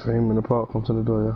Fame in the park, come to the door, yeah.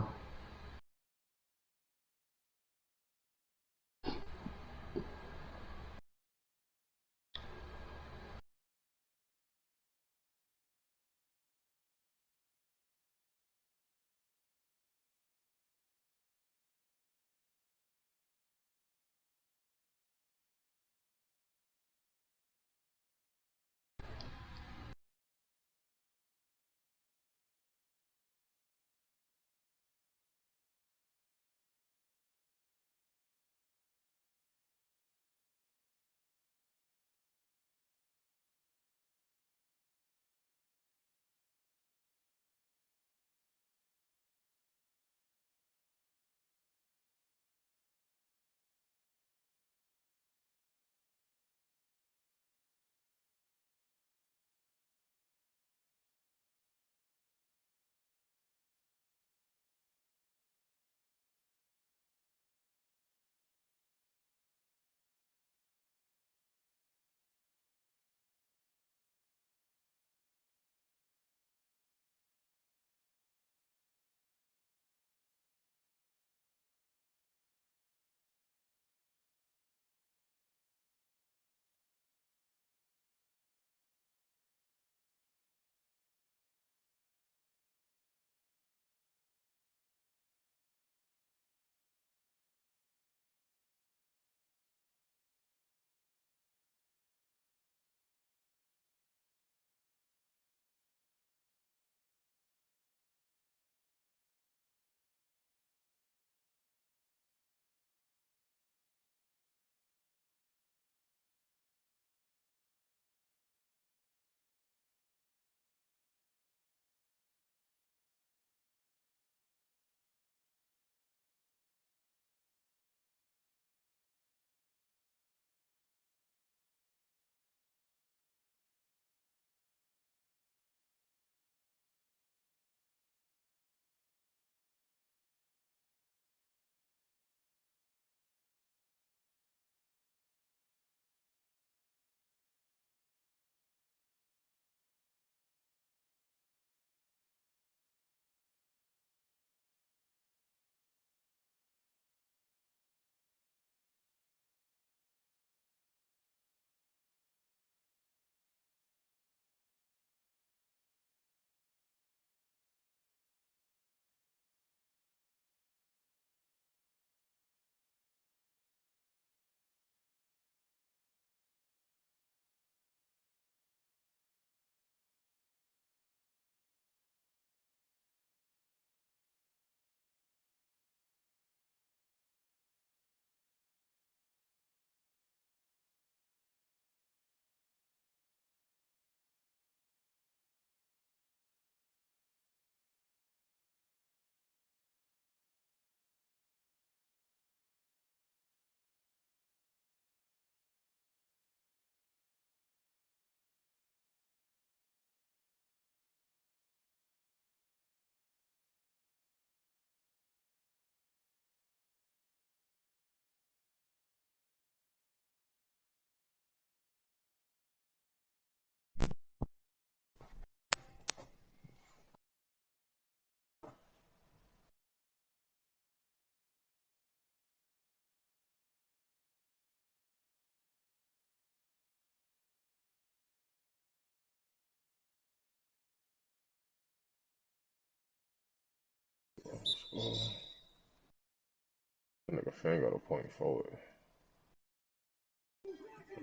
That nigga Fang got a point forward.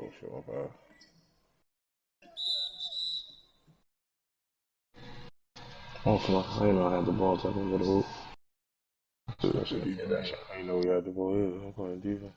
Oh shit, my bad. Oh, come on. I didn't know I had the ball till I can go to hoop. That shit defense. I ain't know we had the ball either. I'm playing defense.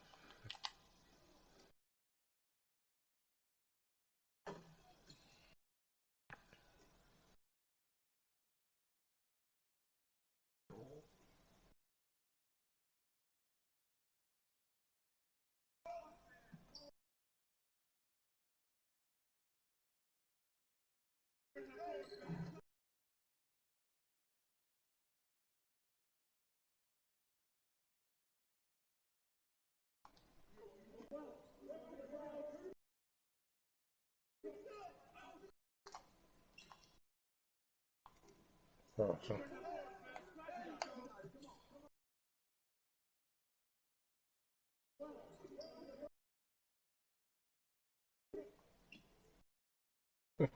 Oh, so. Huh?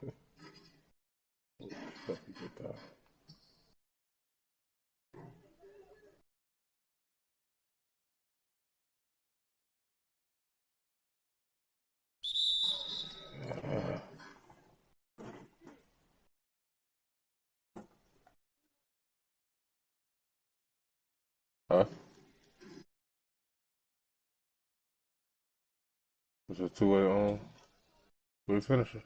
It's a two-way finisher.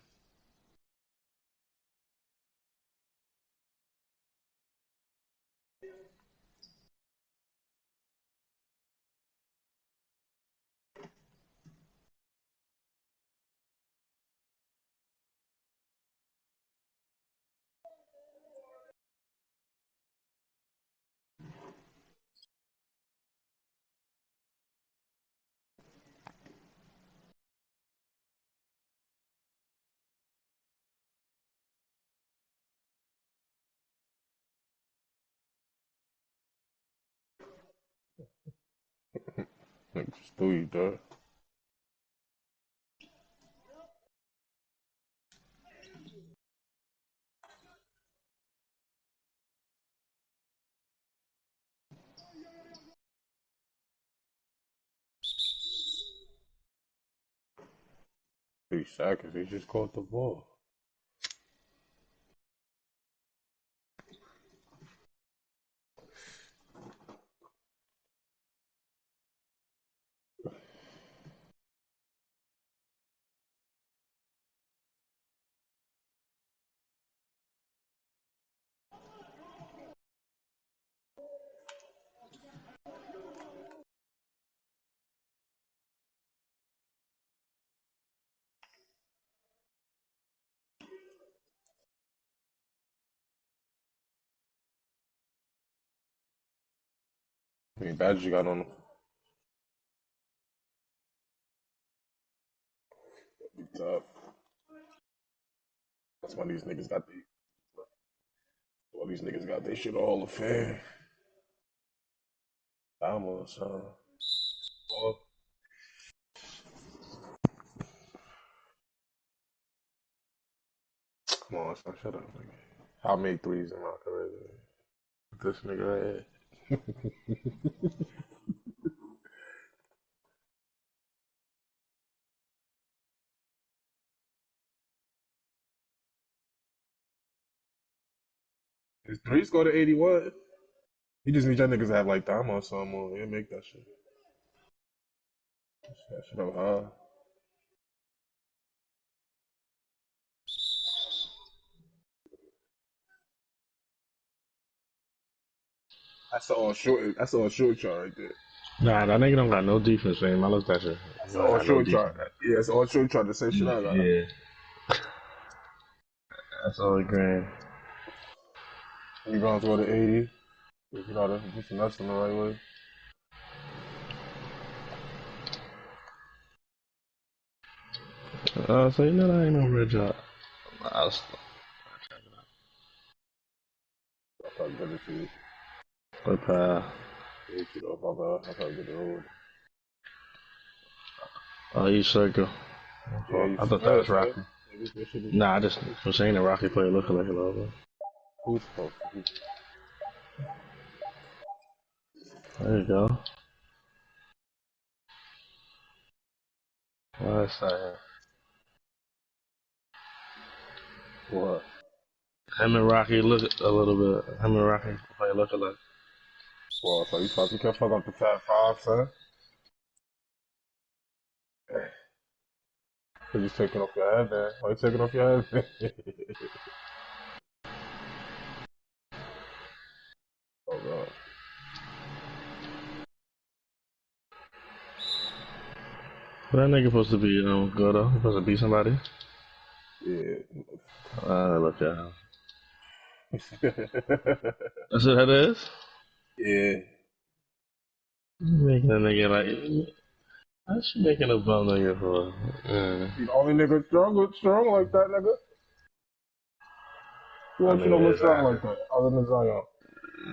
Niggas three, dog. Three seconds. He just caught the ball. I mean, Badger got on him. Be tough. That's why these niggas got the. All these niggas got their shit all the fame. Almost, oh, come on, son, shut up, nigga. I made threes in my career. This nigga right here. His threes go to 81. He just need y'all niggas to have like time or something on. Yeah, make that shit. That shit up high. That's all short chart right there. Nah, that nigga don't got no defense, man. I looked at that shit. That's He don't all got no short chart. defense. Yeah, it's all short chart. The same shit I got. Yeah, that's all grand. Rebounds go to 80. If you know how to do some nuts in the right way. So you know that ain't no real job. I was, I probably better to you. but Yeah, shit off. I probably get the road. each circle. Yeah, you I thought that was first, man. Rocky. Nah, I just was saying the Rocky player looking like a little bit. Who's supposed to be? There you go. Last second. What? Him and Rocky look a little bit. Him and Rocky play look alike. Well, so you can't fuck up the Fat Five, son. Cause you taking off your head there. Why you taking off your head? Oh god. But that nigga supposed to be good though. He supposed to beat somebody. Yeah. Look at him. That's what that is? Yeah. Making a nigga like. How's she making a bum nigga for? You the only nigga strong like that, nigga. Who I else you mean, know look strong exactly. like that? Other than Zion.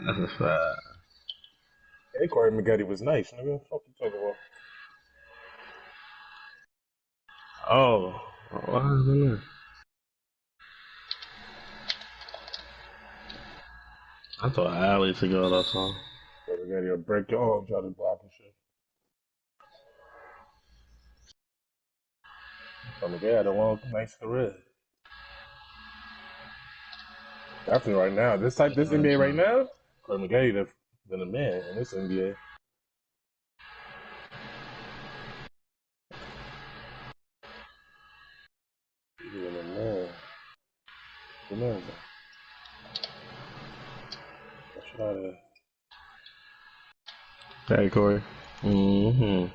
That's a fact. Hey, Corey McGetty was nice, nigga. Fuck you talking about? Oh, what happened there? I thought Ali took all that song. So they got to break your arm, try to block and shit. So McGee had a long, nice career. Definitely right now. This NBA right now, Clay McGee than a man in this NBA. Even a man. Who knows that? What should I do? Hey, Corey. Mm-hmm.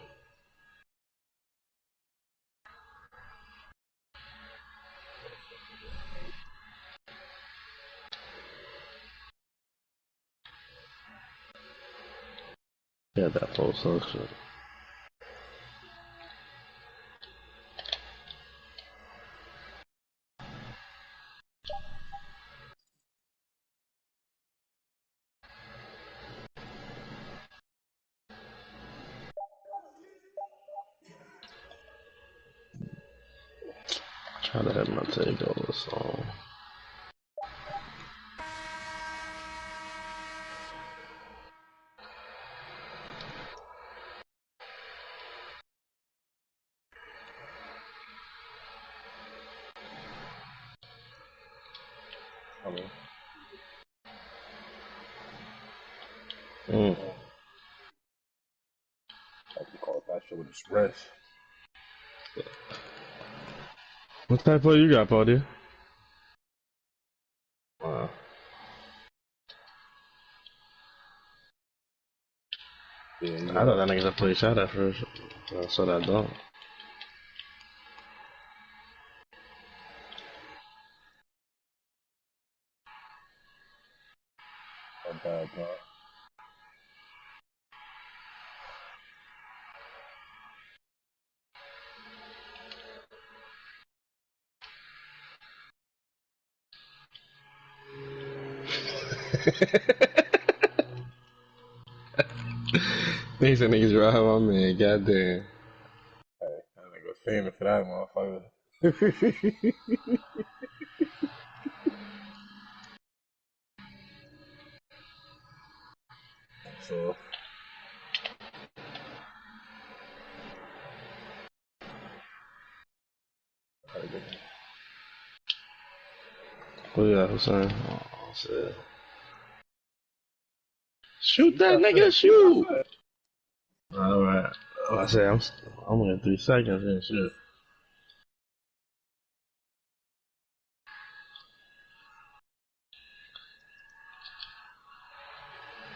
Yeah, that post so shit. Try to have my takeover song. I mean, like you call that shit with express. What type of you got, Paul? Wow. Yeah, I thought that nigga just played shot at first. I saw that dunk. Not bad, bro. These niggas right, my man. Goddamn. Hey, that nigga famous for that motherfucker. So, What you got, Hussein? Oh, shit. Shoot that nigga, shoot! Alright. Oh, I said, I'm in 3 seconds and shit.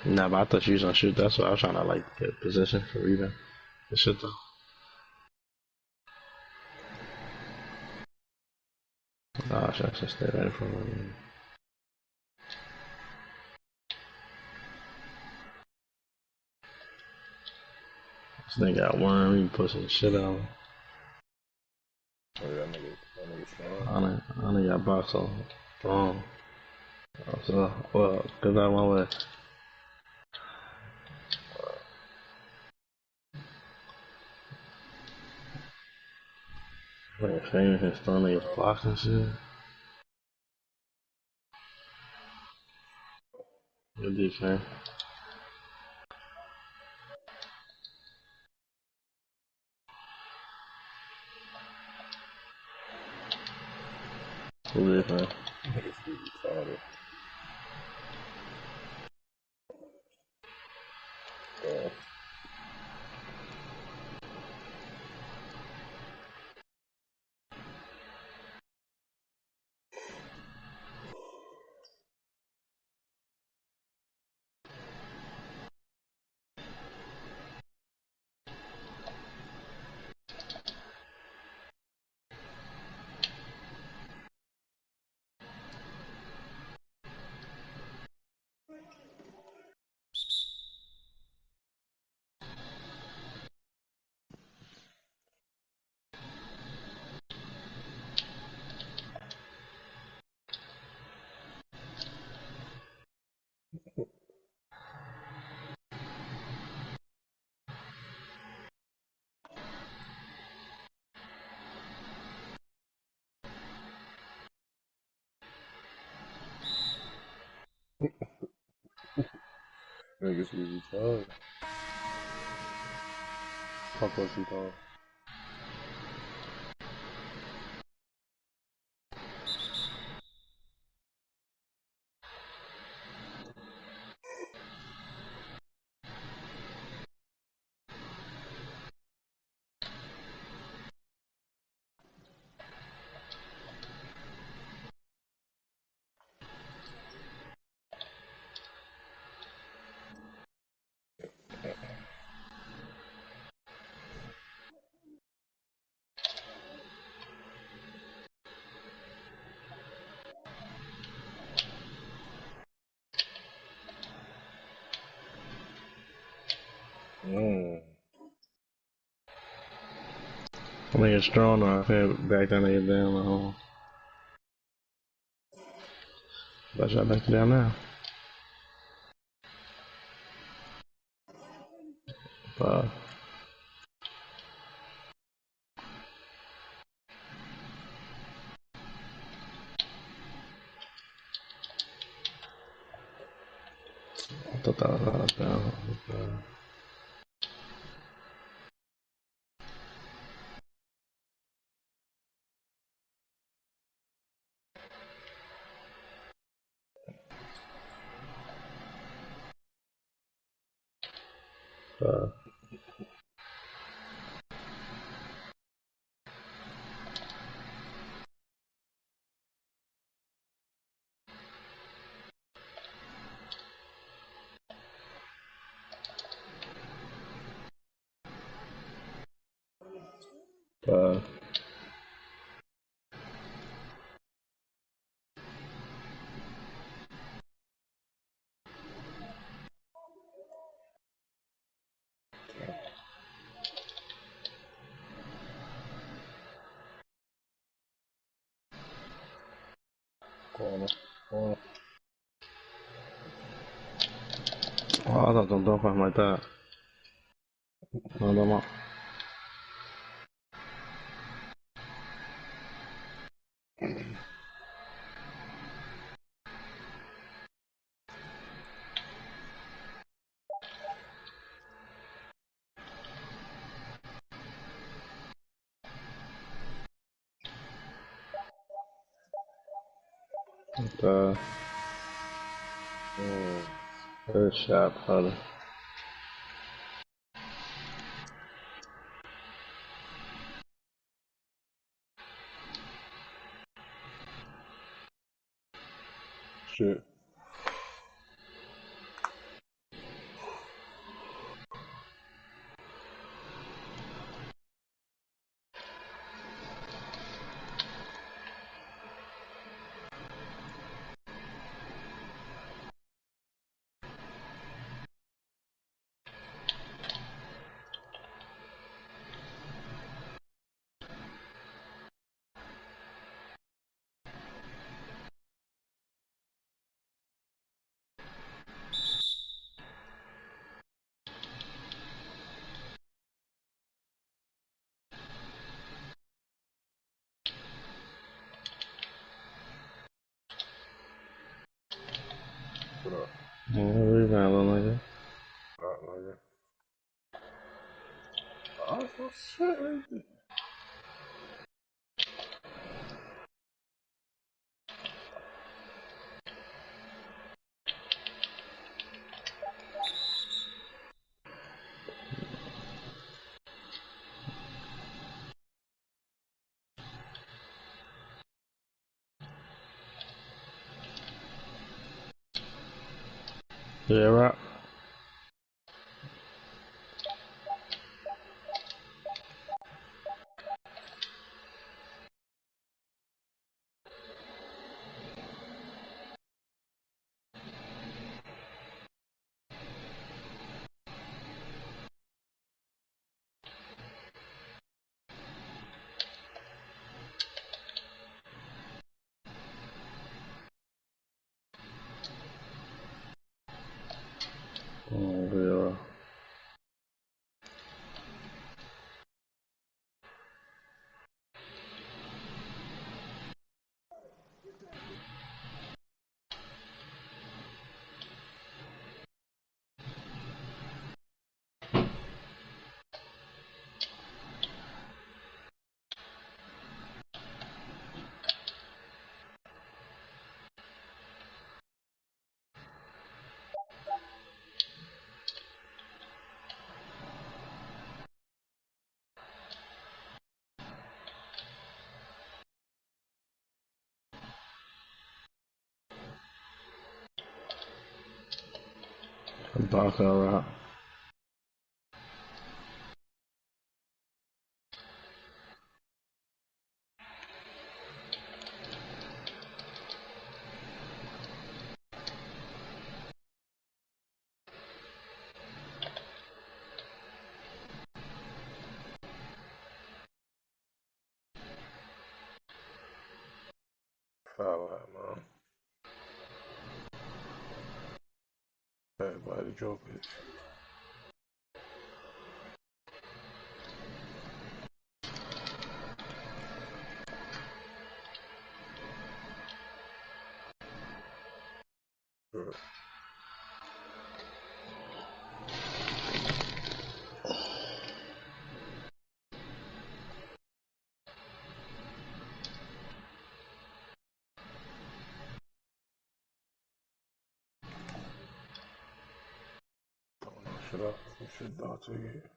Nah, but I thought you was gonna shoot. That's why I was trying to, like, get position for rebound. Good shit, though. Nah, I should stay right in front of me. This nigga got worm, he pushing the shit out. oh, that nigga strong. I only got box on. Wrong. So, well, get out of my way. Like, famous and throwing niggas blocks and shit. Good defense. Good defense. Nigga Steve retarded. Yeah. Niggas be retarded. Fuck what you thought. I think it's strong enough. I can't back that nigga down the hole. But I back down now. I thought that was out of bounds. Corner. Oh, I thought don't dump him like that. No, don't up. Good shot, brother. Shit. What up? Rebound, little nigga. Alright, nigga. Oh, so shit, nigga. Yeah, right. Oh, yeah. Barker rock. Foul out, man. Everybody drop it. Good. Shut up. You should not take it.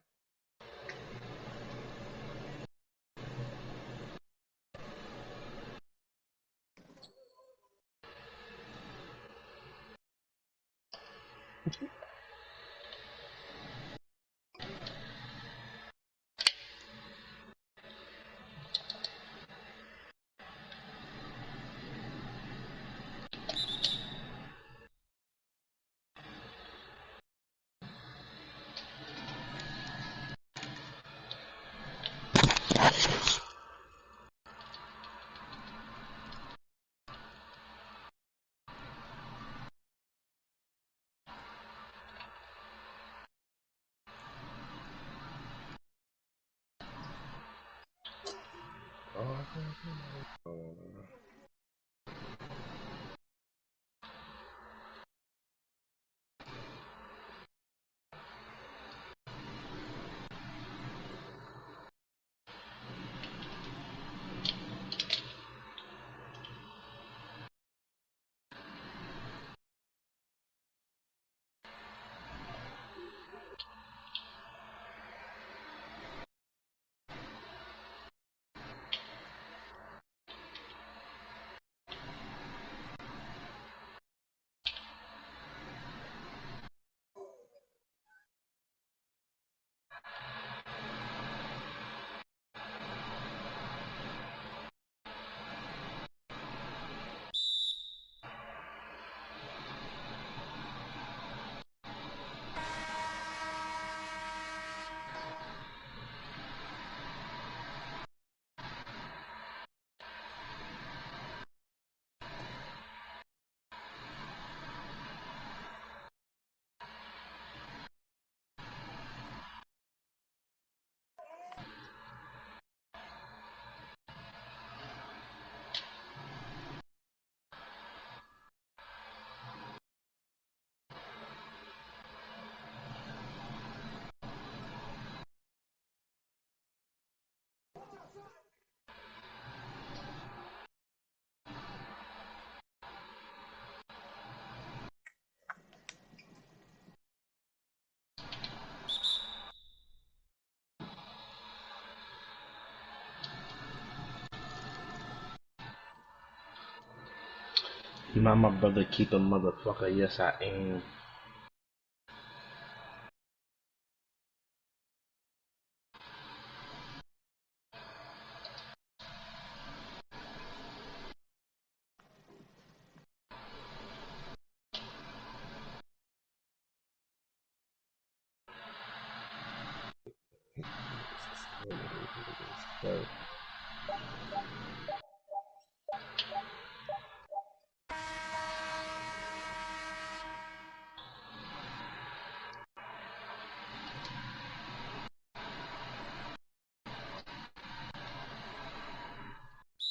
My brother keep a motherfucker, yes I am.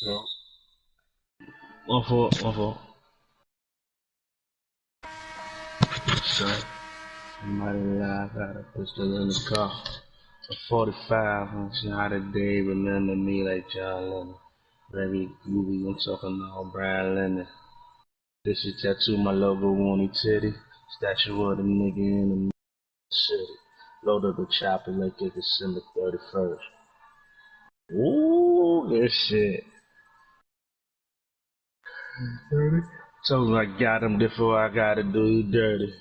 Yep. One for. Sorry. Somebody live got a pistol in the car. A 45, how did they remember me like John Lennon? Very groovy, I'm talking about Brian Lennon. This is tattoo my logo on his titty. Statue of the nigga in the city. Load up the chopper like it's December 31st. Ooh, good shit. 30. Told him I got him before I gotta do you dirty.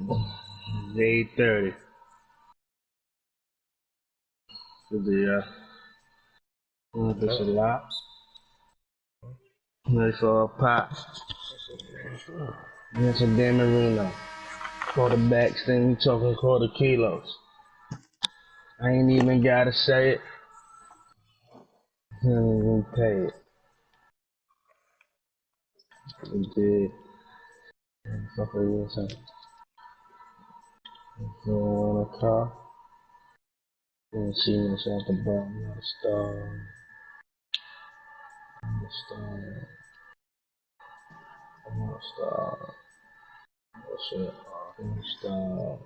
8:30. Yeah. That's a lot. Nice all pop. That's a Dan Marino. Quarterbacks thing, we talking quarter kilos. I ain't even gotta say it. I ain't even pay it. We did. Fuck it, you saying? On a car. You see me at the bottom, not a star. I'm a star. I'm not a star. What's it? I'm a star.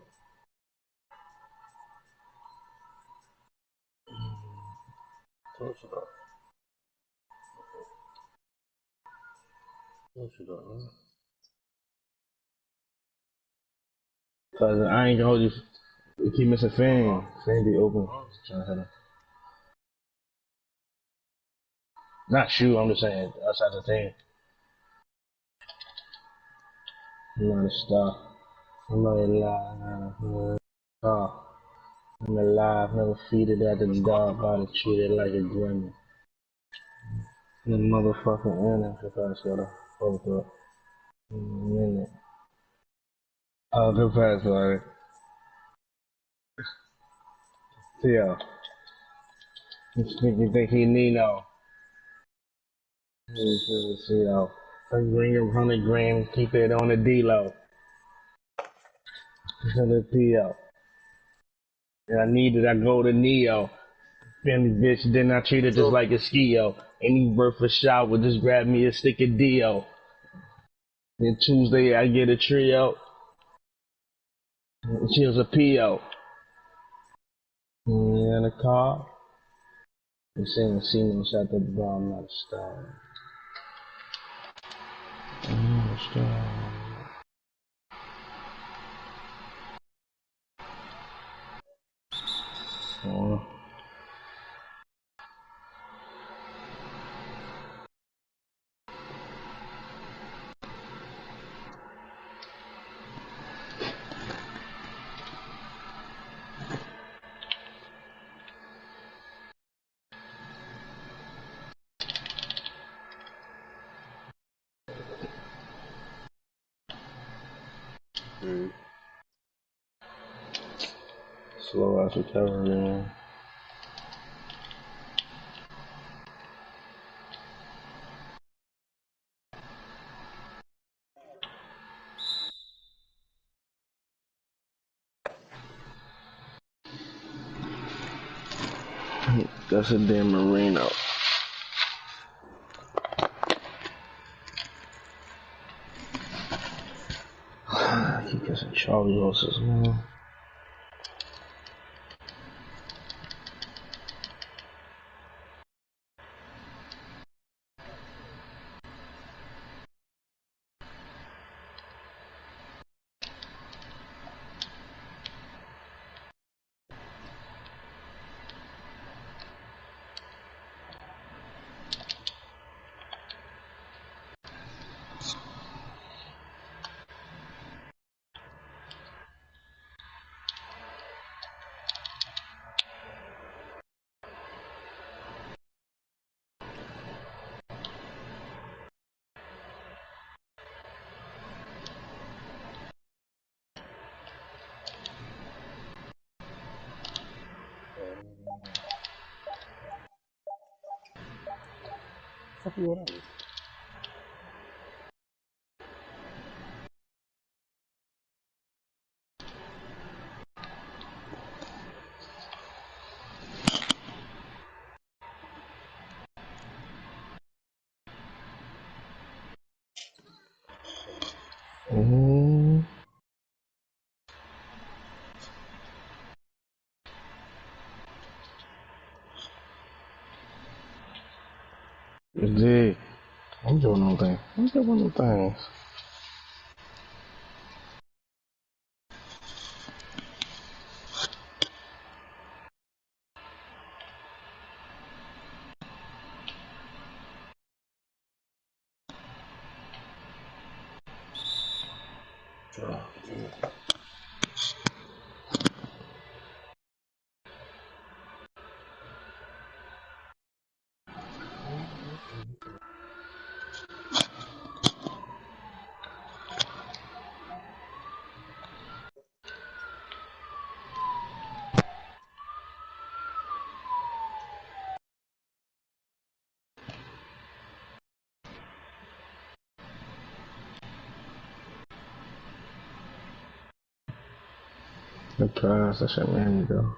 Close it up. Close it up, man. Cause I ain't gonna hold you. You keep missing fan. Fan be open. Trying to hit him. Not shoot, I'm just saying outside the team. I'm not a star. I'm not alive. I'm alive, never feed it at the dog, gotta treat it like a gremlin. The motherfucking internet if I got a photo up in a minute. Oh, good pass, sorry. Theo. You think he Nino? You know, bring him 100 grand, keep it on the D-Lo. To the Theo. And I need it, I go to Neo. Family bitch, then I treat it just like a skio. Any worth a shower, just grab me a stick of Dio. Then Tuesday I get a trio. She was a PO. In the car. You saying see me shot the ball, I'm not a star. I'm not a star. Oh. Slow ass recovery, man. That's a damn Marino. I keep getting Charlie horses, man. Fuck you, whatever. Indeed. I'm doing no thing. I'm doing no things. Oh, The prize, that shit made me go.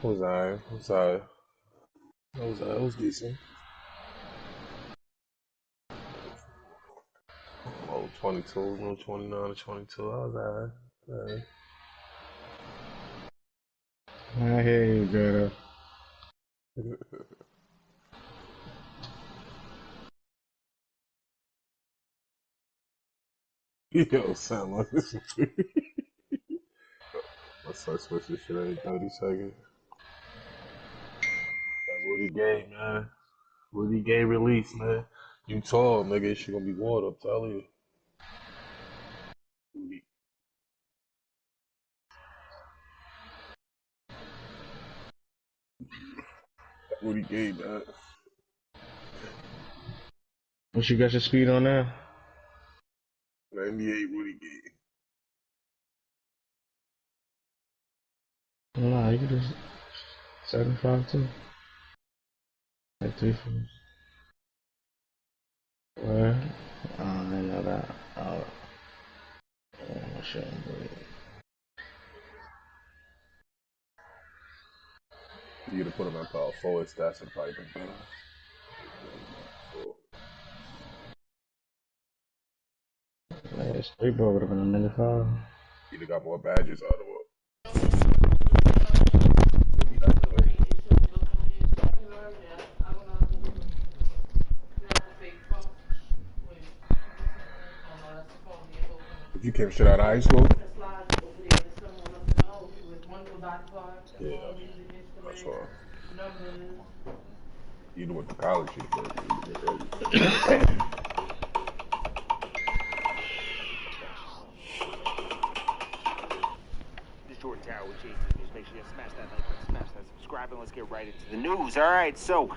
Was it was decent. Oh, 22, no 29 to 22. I was alright. I hear you, girl. Yo, sound like this. Let's start switching shit every 30 seconds. That Woody Gay, man. Woody Gay release, man. You tall, nigga. She gonna be water, I'm telling you. Woody Gay, man. What you got your speed on now? 98 Woody Gay. Nah, you can just 75 too. Like 3 4. Where? I didn't know that. Oh, yeah, shit. You gotta put him at power forward stats and probably been better. Man, this 3 ball would have been a nigga 5. You'd have got more badges out of it. You came straight out of high school? Yeah, that's why. You know what the college is, but Jordan Tower with JT News. Make sure you smash that like button, smash that subscribe, and let's get right into the news. All right, so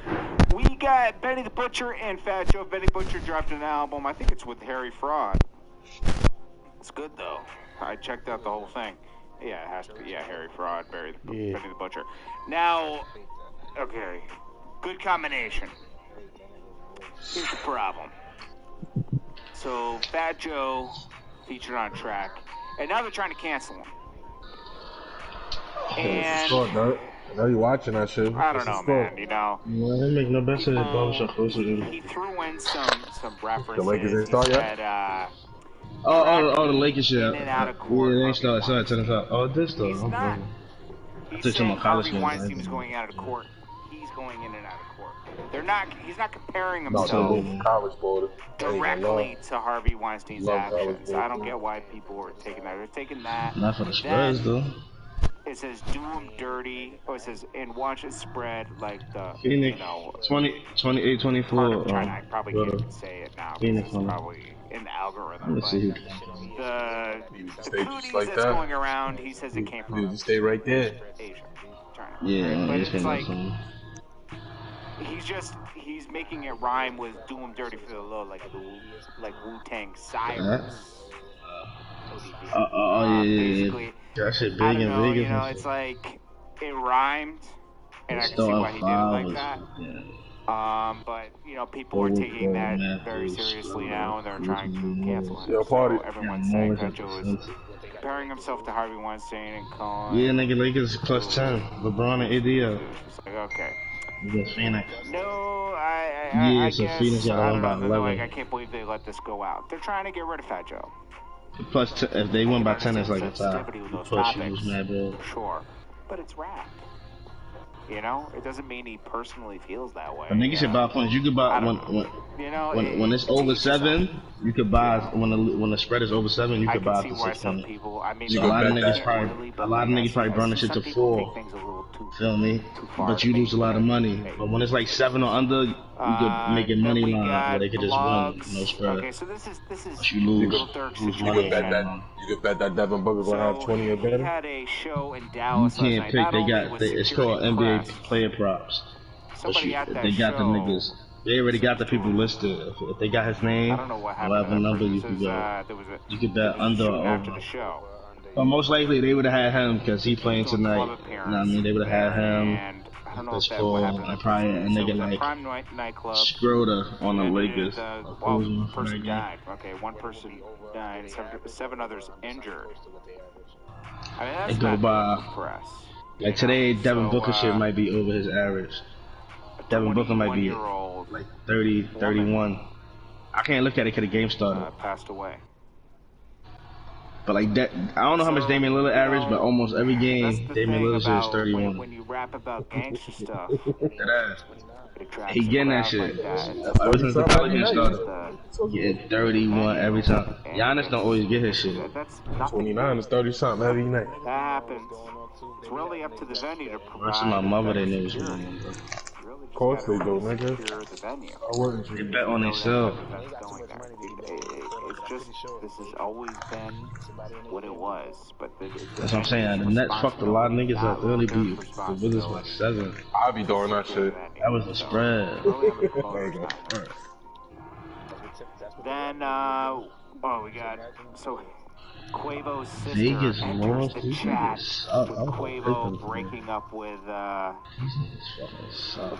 we got Benny the Butcher and Fat Joe. Benny Butcher dropped an album. I think it's with Harry Fraud. It's good though. I checked out the whole thing. Yeah, it has to be. Yeah, Harry Fraud, Benny the Butcher. Now, okay, good combination. Here's the problem. So Fat Joe featured on track, and now they're trying to cancel him. And I know you watching that shit. I don't know, man. You know, well, they make no best of the barbershop closer. He threw in some references. The Lakers ain't start yet? Oh, the Lakers shit. In and out of court. Yeah, they ain't started. Sorry, 10-5. Oh, this though. He's not. He's saying Harvey Weinstein was going out of court. He's going in and out of court. They're not. He's not comparing himself directly to Harvey Weinstein's actions. I don't get why people were taking that. They're taking that. Not for the Spurs though. It says do him dirty, or it says and watch it spread like the Phoenix, you know 28, 24. China. I probably can't even say it now because it's probably in the algorithm. Let's see. The cooties like that's that. going around, he says it came from You stay right there. Asia, China. Yeah, but it's it's like something. he's making it rhyme with do him dirty for the low, like Wu-Tang Cyrus. Yeah. Basically, That shit big I don't in know, Vegas. you know, it's like it rhymed, and I can see why he did it like that. But you know, people are taking that very seriously now, and they're trying to cancel him. Yeah, party. So everyone's saying that Joe is comparing himself to Harvey Weinstein and calling. Yeah, nigga, Lakers plus 10. LeBron and AD. It's like, okay. Against Phoenix. No, I So guess, Phoenix got I won don't by know. 11. Like, I can't believe they let this go out. They're trying to get rid of Fat Joe. Plus, if they win by 10, it's like a tie. Those Plus, topics, you lose mad bad. sure, but it's rap. You know, it doesn't mean he personally feels that way. But niggas should buy points. You could buy when it's over 7. You could buy when the spread is over 7. You could buy up to 6 points. A lot of niggas probably burn the shit to 4. Feel me? But you lose a lot of money. But when it's like 7 or under, you could make a money line where they could just win, no spread. Okay, so this is you lose money. You could bet that Devin Booker gonna have 20 or better. He had a show in You Dallas can't pick. last night. It's called NBA player props. Somebody at that They got the show, niggas. They already got the people listed. If they got his name, I don't know what happened. whatever number you could go. You could bet under or after over. the show. But most likely they would have had him because he playing tonight. You know what I mean? They would have had him. And I don't know This if that full would and happen. probably a nigga So like Prime nightclub. Schroeder on the And Lakers. one person died. Okay, one person died. 7 others injured. I mean, that's They go not by good press. like today. Devin So, Booker shit might be over his average. Devin Booker might be like 30, 31. I can't look at it because the game started. Passed away. But like that, I don't know how much Damian Lillard averaged, but almost every game Damian Lillard shit is 31. When you rap about gangster stuff, he getting that shit. Ever since the Pelicans started, getting 31 every time. Giannis don't always get his shit. 29 is 30 something every night. That happens. It's really up to the venue to provide. Rest of my mother, they know what's Of course they do, nigga. I wouldn't. They bet on themselves. It's just, this has always been what it was. But That's what I'm saying. The Nets fucked a lot of niggas up. They only beat the Wizards by 7. I'll be doing that shit. That was the spread. Then, we got, so Quavo's sister Vegas enters lost. the These chat niggas suck. with Quavo breaking up with, These niggas fucking suck.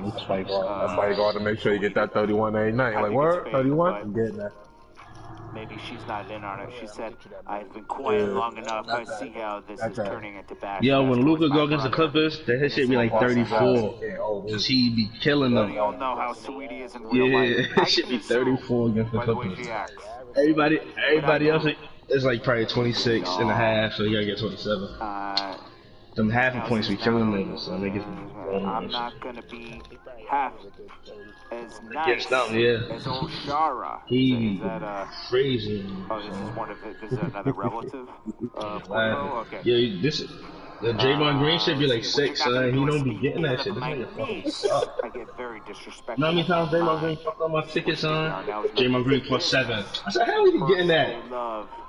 That's why you got to make sure you get that 31 every night. Like, what? 31? I'm getting that. Maybe she's not in on it. She said, I've been quiet long enough. I see how this is turning into bad. Yo, when Luka go against the Clippers, that his shit be like 34. Cause he be killing them. You all know how sweet he is in real life. Yeah, it should be 34 against the Clippers. Everybody else is like probably 26 and a half, so you gotta get 27. Them half a points be killing niggas, so niggas be I'm not gonna be half as nice against them, yeah. as old Shara. He that, crazy. Oh, this is another relative of Quavo? Okay. Yeah, the Draymond Green shit be like 6, son. He don't be getting that shit. This nigga fucking suck. I get very disrespectful. You know how many times Draymond Green fucked on my ticket, son? Draymond Green plus 7. I said, how he getting that?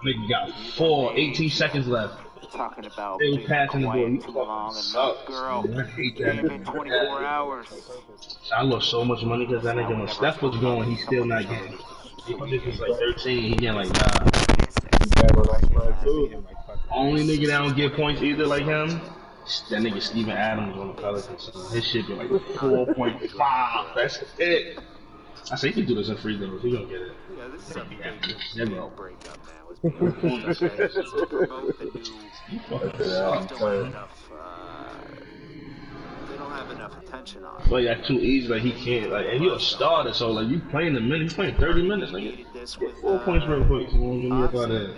Nigga got 4, 18 seconds left. Talking about they was passing the ball. You too long suck, girl. I hate that. Been 24 hours. I lost so much money because that nigga when Steph was going, he's still not getting. This is like 13, he getting like 9. Only nigga that don't get points either like him, that nigga Steven Adams on the Pelicans. So his shit be like 4.5. That's it. I say he can do this in free throws. He gonna get it. Yeah, this is a zero. breakup, man. Let's be honest. They don't have enough attention on. Well, yeah, too easy. Like he can't. Like, and you're a starter, so like you playing a minute. You playing 30 minutes. Like get 4 points real quick. So you don't get about that.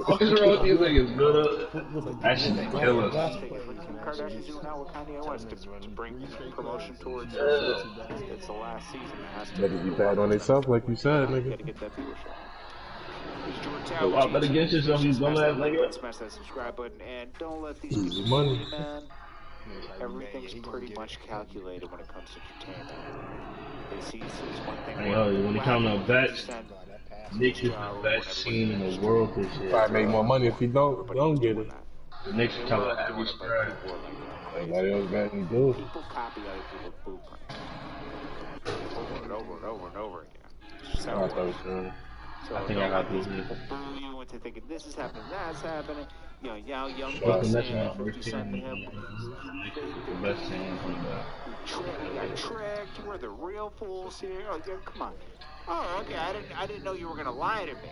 What's wrong with these niggas, brother? That shit kill us. Kardashian's doing now with Kanye West to bring promotion towards it's the last season. It has to be bad on themselves, like you said, nigga. Gotta get that viewership. go out that against yourself, you dumbass nigga. Smash that subscribe button and don't let these Easy people money. fool you, man. Everything's pretty much calculated when it comes to entertainment. They see one thing. Hey, yo, when it comes to bets, Knicks is the best team in the world this year. Probably make more money if you don't get it. The Knicks cover every spread. Nobody else got any deals. People copy other people's blueprints over and over and over and over again. So I think I got this. People fool you into thinking this is happening, that's happening. You know, young But Bucks the Knicks saying are 50 Cent to him. the best team from the. We got tricked. We're the real fools here. Oh, yeah, come on. Oh, okay. I didn't know you were gonna lie to me.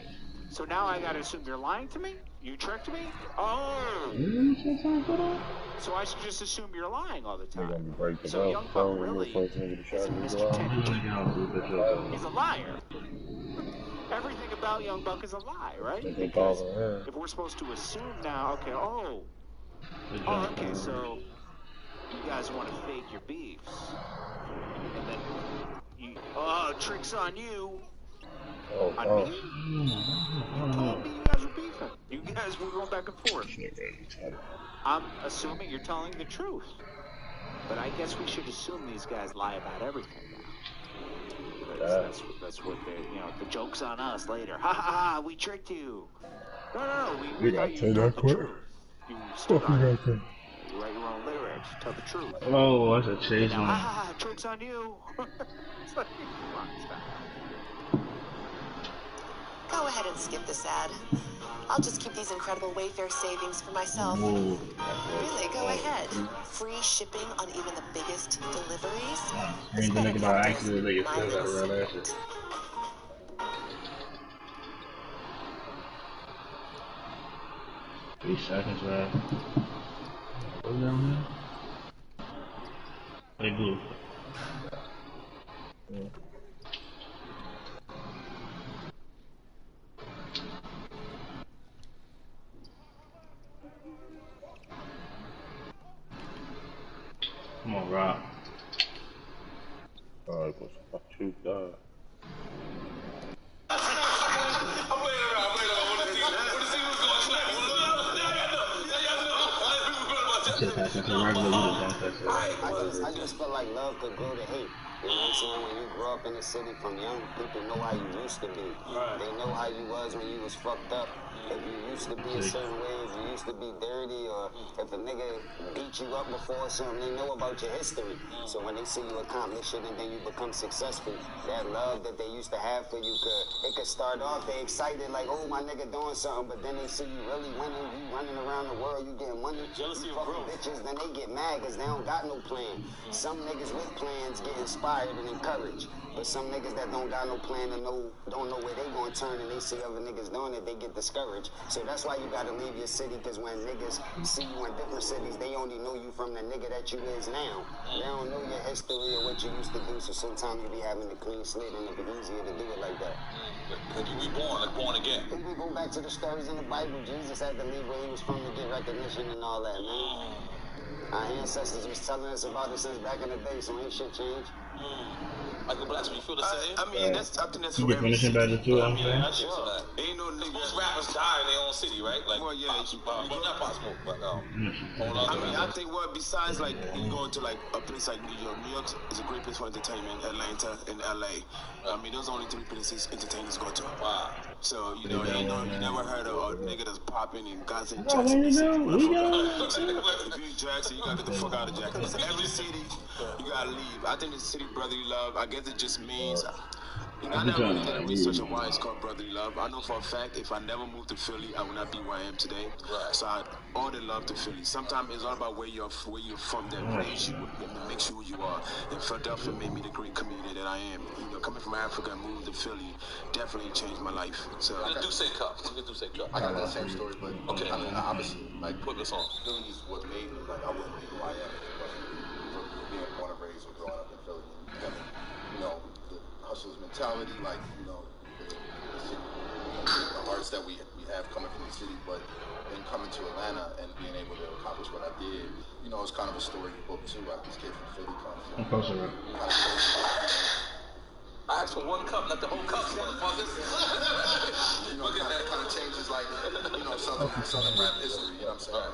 So now I gotta assume you're lying to me? You tricked me? Oh. So I should just assume you're lying all the time. So Young Buck really is Mr. He's a liar. Everything about Young Buck is a lie, right? Because if we're supposed to assume now, okay, okay, so you guys want to fake your beefs, and then tricks on you. On me? You told me you guys were beefing. You guys were going back and forth. I'm assuming you're telling the truth, but I guess we should assume these guys lie about everything now. That's what they, the joke's on us later. Ha ha ha, we tricked you. No, we got you told the truth. You stood on it. You write your own lyrics, tell the truth. Oh, that's a chase. Now, ha, trick's on you. It's like, come on, stop. Go ahead and skip this ad. I'll just keep these incredible Wayfair savings for myself. Ooh. Really, go ahead. Free shipping on even the biggest deliveries. Ain't gonna make it by accident, they get filled out around that shit. 3 seconds, man. Go down there. Hey, blue. Yeah. Come on, Rob. Alright, what's you, God? I just feel like love could grow to hate. You know what I'm saying? When you grow up in the city from young, people know how you used to be. They know how you was when you was fucked up. If you used to be a certain way, if you used to be dirty, or if a nigga beat you up before or something, they know about your history. So when they see you accomplish it and then you become successful, that love that they used to have for you, it could start off, they excited like, oh, my nigga doing something, but then they see you really winning, you running around the world, you getting money, jealousy, you fucking bitches, then they get mad because they don't got no plan. Some niggas with plans get inspired and encouraged. But some niggas that don't got no plan and don't know where they gonna turn and they see other niggas doing it, they get discouraged. So that's why you gotta leave your city, because when niggas see you in different cities, they only know you from the nigga that you is now. They don't know your history or what you used to do, so sometimes you be having a clean slate and it'd be easier to do it like that. Like you be born, like born again. If we go back to the stories in the Bible, Jesus had to leave where he was from to get recognition and all that, man. Our ancestors was telling us about it since back in the day, so ain't shit changed. Michael Blackson, you feel the same? I mean, I think that's You for get every finishing city. better too, I'm Yeah, I saying. think so. Ain't no nigga. Most rappers die in their own city, right? Like, Well, yeah. well, not possible, but I think besides like you going to like a place like New York is a great place for entertainment. Atlanta and LA. I mean, those are only 3 places entertainers go to. Wow. So you know, you never heard of a nigga that's popping in Gaza and Oh, Jackson. we go. If you in Jackson, you gotta get the fuck out of Jackson. Every city, you gotta leave. I think the city brotherly love, I guess it just means, I never really did research on why it's called brotherly love. I know for a fact if I never moved to Philly, I would not be where I am today. Right. So I all the love to Philly. Sometimes it's all about where you're from that raised you, that makes you who you are. And Philadelphia made me the great comedian that I am. You know, coming from Africa and moving to Philly definitely changed my life. So Let's do say cup. I got that same story, but Okay. I mean, obviously, like Put this on. Philly is what made me. Like I wouldn't be who I am from being born and raised or growing up in Philly. Having, the hustler's mentality, like the city, the arts that we have coming from the city, but then coming to Atlanta and being able to accomplish what I did. It's kind of a storybook too. This kid from Philly comes from. I asked for 1 cup, not the whole cup, motherfuckers. Kind of changes Southern rap history, you know what I'm saying?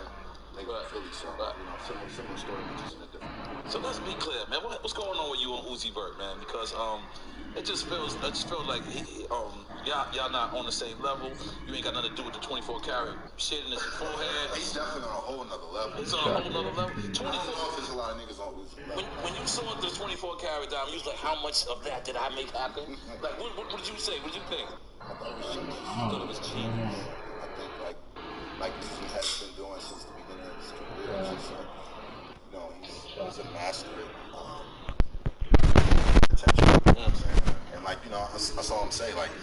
They go to Philly, so, you know, similar story, but just in a different way. So let's be clear, man. What's going on with you and Uzi Vert, man? Because it just feels like y'all not on the same level. You ain't got nothing to do with the 24 karat shit in his forehead. He's definitely on a whole nother level. He's on a whole nother level. I don't know if there's a lot of niggas on Uzi level. When you saw the 24 karat diamond, you was like, how much of that did I make happen? Like, what did you say? What did you think? I thought it was genius. I thought it was genius. I think like Uzi has been doing since the beginning of his career. It's just like, you know, he's a master at attention. You know what I'm saying? And like, you know, I saw him say, like,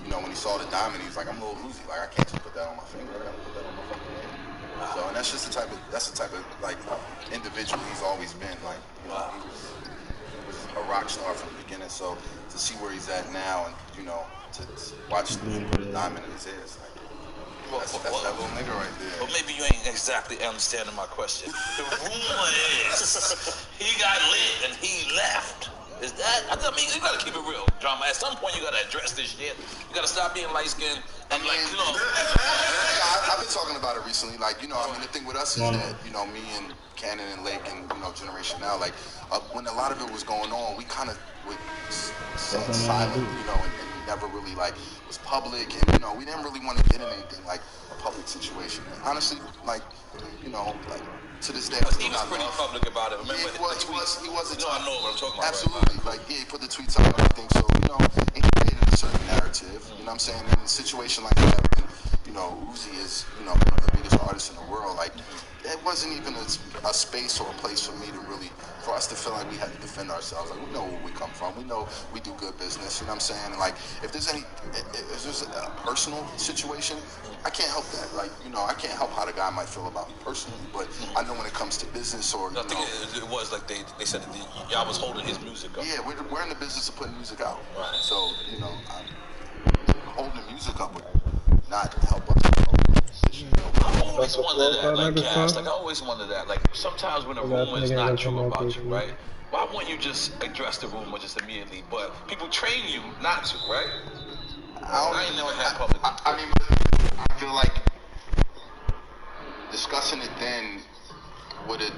you know, when he saw the diamond, he's like, I'm a little Uzi. Like, I can't just put that on my finger. I gotta put that on my fucking hand. So, and that's just the type of like individual he's always been. Like, you know, he was a rock star from the beginning. So to see where he's at now, and you know, to watch him put a diamond in his head, it's like, that's that little nigga right there. Well, maybe you ain't exactly understanding my question. The rumor is he got lit and he left. Is that? I mean, you gotta keep it real, drama. At some point, you gotta address this shit. You gotta stop being light skinned and like, you know. I've been talking about it recently. Like, you know, I mean, the thing with us is that, you know, me and Cannon and Lake and, you know, Generation Now, like, when a lot of it was going on, we kind of would stay silent, you know, and never really, like, was public. And, you know, we didn't really want to get in anything like a public situation. And honestly, like, you know, like, to this day, he was pretty public about it. Remember, he was a I know what I'm talking about. Absolutely. Right? Like, yeah, he put the tweets out and everything. So, you know, he created a certain narrative. You know what I'm saying? And in a situation like that, when, you know, Uzi is, you know, one of the biggest artists in the world, like, it wasn't even a space or a place for me to really, for us to feel like we had to defend ourselves. Like, we know where we come from. We know we do good business. You know what I'm saying? And, like, if there's a personal situation, I can't help that. Like, you know, I can't help how the guy might feel about me personally, but I know when it comes to business or, you know. It was like they said that y'all was holding his music up. Yeah, we're in the business of putting music out. Right. So, you know, holding the music up would not help us. I always wondered that, like, Cass, like, I always wondered that. Like, sometimes when a rumor is not true about you, right? Why wouldn't you just address the rumor just immediately? But people train you not to, right? I ain't never had public. I mean, I feel like discussing it then wouldn't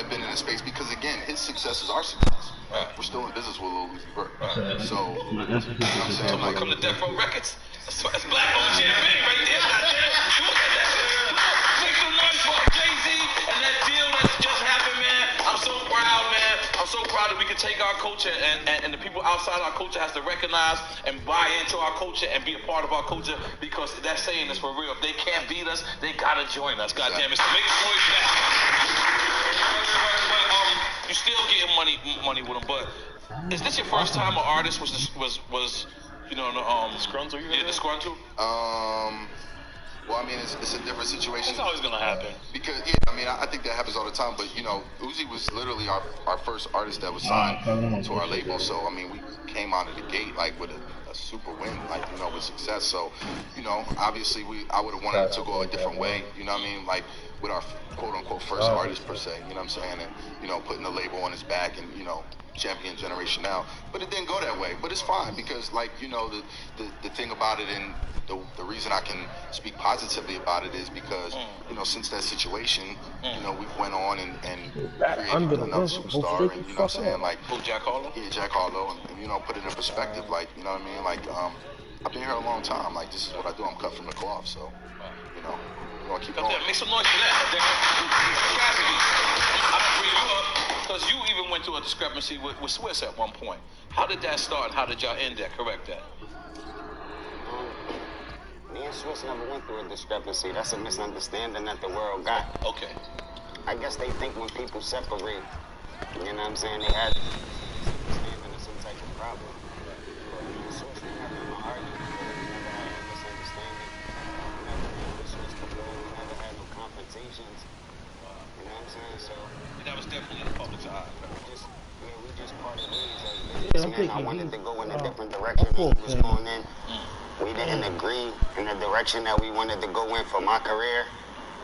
have been in a space, because again, his success is our success. Right. We're still in business with Lil Uzi Vert. Right. So, you know what I'm saying? Like, come to Death Row Records. That's black owned champagne right there. Look at that. Make some noise for Jay-Z and that deal that just happened, man. I'm so proud, man. I'm so proud that we can take our culture and the people outside our culture has to recognize and buy into our culture and be a part of our culture, because that saying is for real. If they can't beat us, they gotta join us. God damn it. So make some noise for that. But, you're still getting money with them, but is this your first time an artist was you know, disgruntled? Yeah, disgruntled. Well, I mean, it's a different situation. It's always gonna happen. Because, yeah, I mean, I think that happens all the time. But, you know, Uzi was literally our first artist that was signed to our label. So, I mean, we came out of the gate, like, with a super win, like, you know, with success. So, you know, obviously, I would have wanted to go a different way, you know what I mean? Like, with our quote-unquote first artist, per se, you know what I'm saying? And, you know, putting the label on his back and, you know, champion Generation Now. But it didn't go that way. But it's fine, because, like, you know, the thing about it, and the reason I can speak positively about it is because, you know, since that situation, you know, we've went on and created another superstar, and, you know what I'm saying? Like, Jack Harlow? Yeah, Jack Harlow, and, you know, put it in perspective, like, you know what I mean? Like, I've been here a long time. Like, this is what I do. I'm cut from the cloth, so, you know, we're going to keep going. Make some noise for that. Cassidy, I'm going to bring you up, because you even went through a discrepancy with Swiss at one point. How did that start? How did y'all end that? Correct that. Me and Swiss never went through a discrepancy. That's a misunderstanding that the world got. Okay. I guess they think when people separate, you know what I'm saying, they had misunderstanding or some type of problem. But me and Swiss, we never argued. We never had a misunderstanding. We never had Swiss to blow. We never had no confrontations. You know what I'm saying? So that was definitely in the public's eye. We just parted ways as businessmen. I wanted to go in a different direction than he was going in. We didn't agree in the direction that we wanted to go in for my career.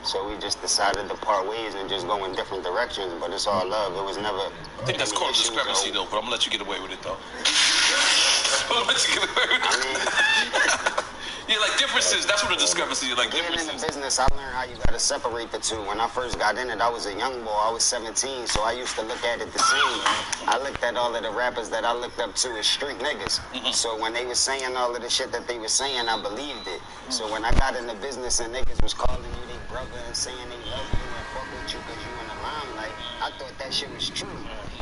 So we just decided to part ways and just go in different directions. But it's all love. It was never. I think that's called discrepancy, though, but I'm going to let you get away with it, though. I'm going to let you get away with it. Yeah, like different differences. That's what the discrepancy is. Like Getting in differences. the business, I learned how you gotta separate the two. When I first got in it, I was a young boy. I was 17, so I used to look at it the same. I looked at all of the rappers that I looked up to as street niggas. So when they was saying all of the shit that they was saying, I believed it. So when I got in the business and niggas was calling you their brother and saying they love you and fuck with you because you in the limelight, I thought that shit was true.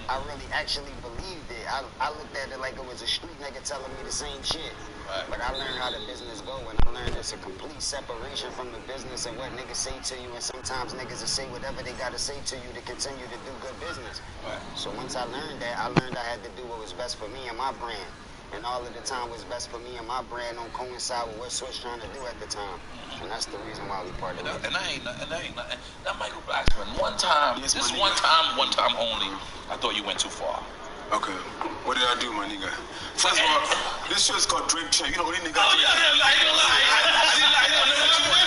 I really actually believed it. I looked at it like it was a street nigga telling me the same shit. But I learned how the business go, and I learned it's a complete separation from the business and what niggas say to you, and sometimes niggas will say whatever they gotta say to you to continue to do good business. So once I learned that, I learned I had to do what was best for me and my brand. And all of the time what's best for me and my brand don't coincide with what Switch trying to do at the time. And that's the reason why we parted. And I ain't nothing. Now, Michael Blacksman, one time only, I thought you went too far. Okay, what did I do, my nigga? First of all, this show is called Drink Champ. You know, only nigga. Oh, yeah, I ain't gonna lie. I didn't know what you were doing.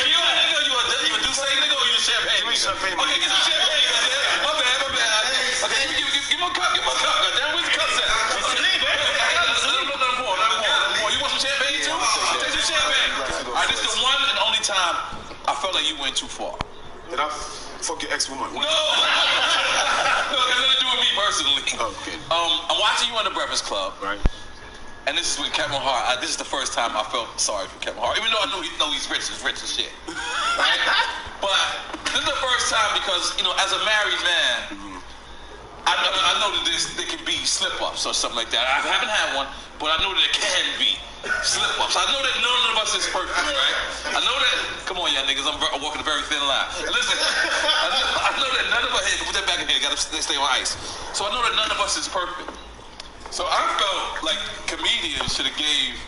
You a Douce nigga or you a champagne? Give me champagne, my nigga. Okay, get some champagne. My bad. Okay, give me a cup. Goddamn, where's the cup at? Nothing more. You want some champagne too? Take some champagne. All right, this is the one and only time I felt like you went too far. Did I fuck your ex-woman? No! No, it has nothing to do with me personally. Okay. I'm watching you on the Breakfast Club. Right. And this is with Kevin Hart. This is the first time I felt sorry for Kevin Hart. Even though I know he's rich as shit. Right? But this is the first time because, you know, as a married man, I know that there can be slip-ups or something like that. I haven't had one, but I know that it can be slip-ups. I know that none of us is perfect, right? I know that, come on, y'all niggas, I'm walking a very thin line. Listen, I know that none of us, put that back in here, gotta stay on ice. So I know that none of us is perfect. So I felt like comedians should have gave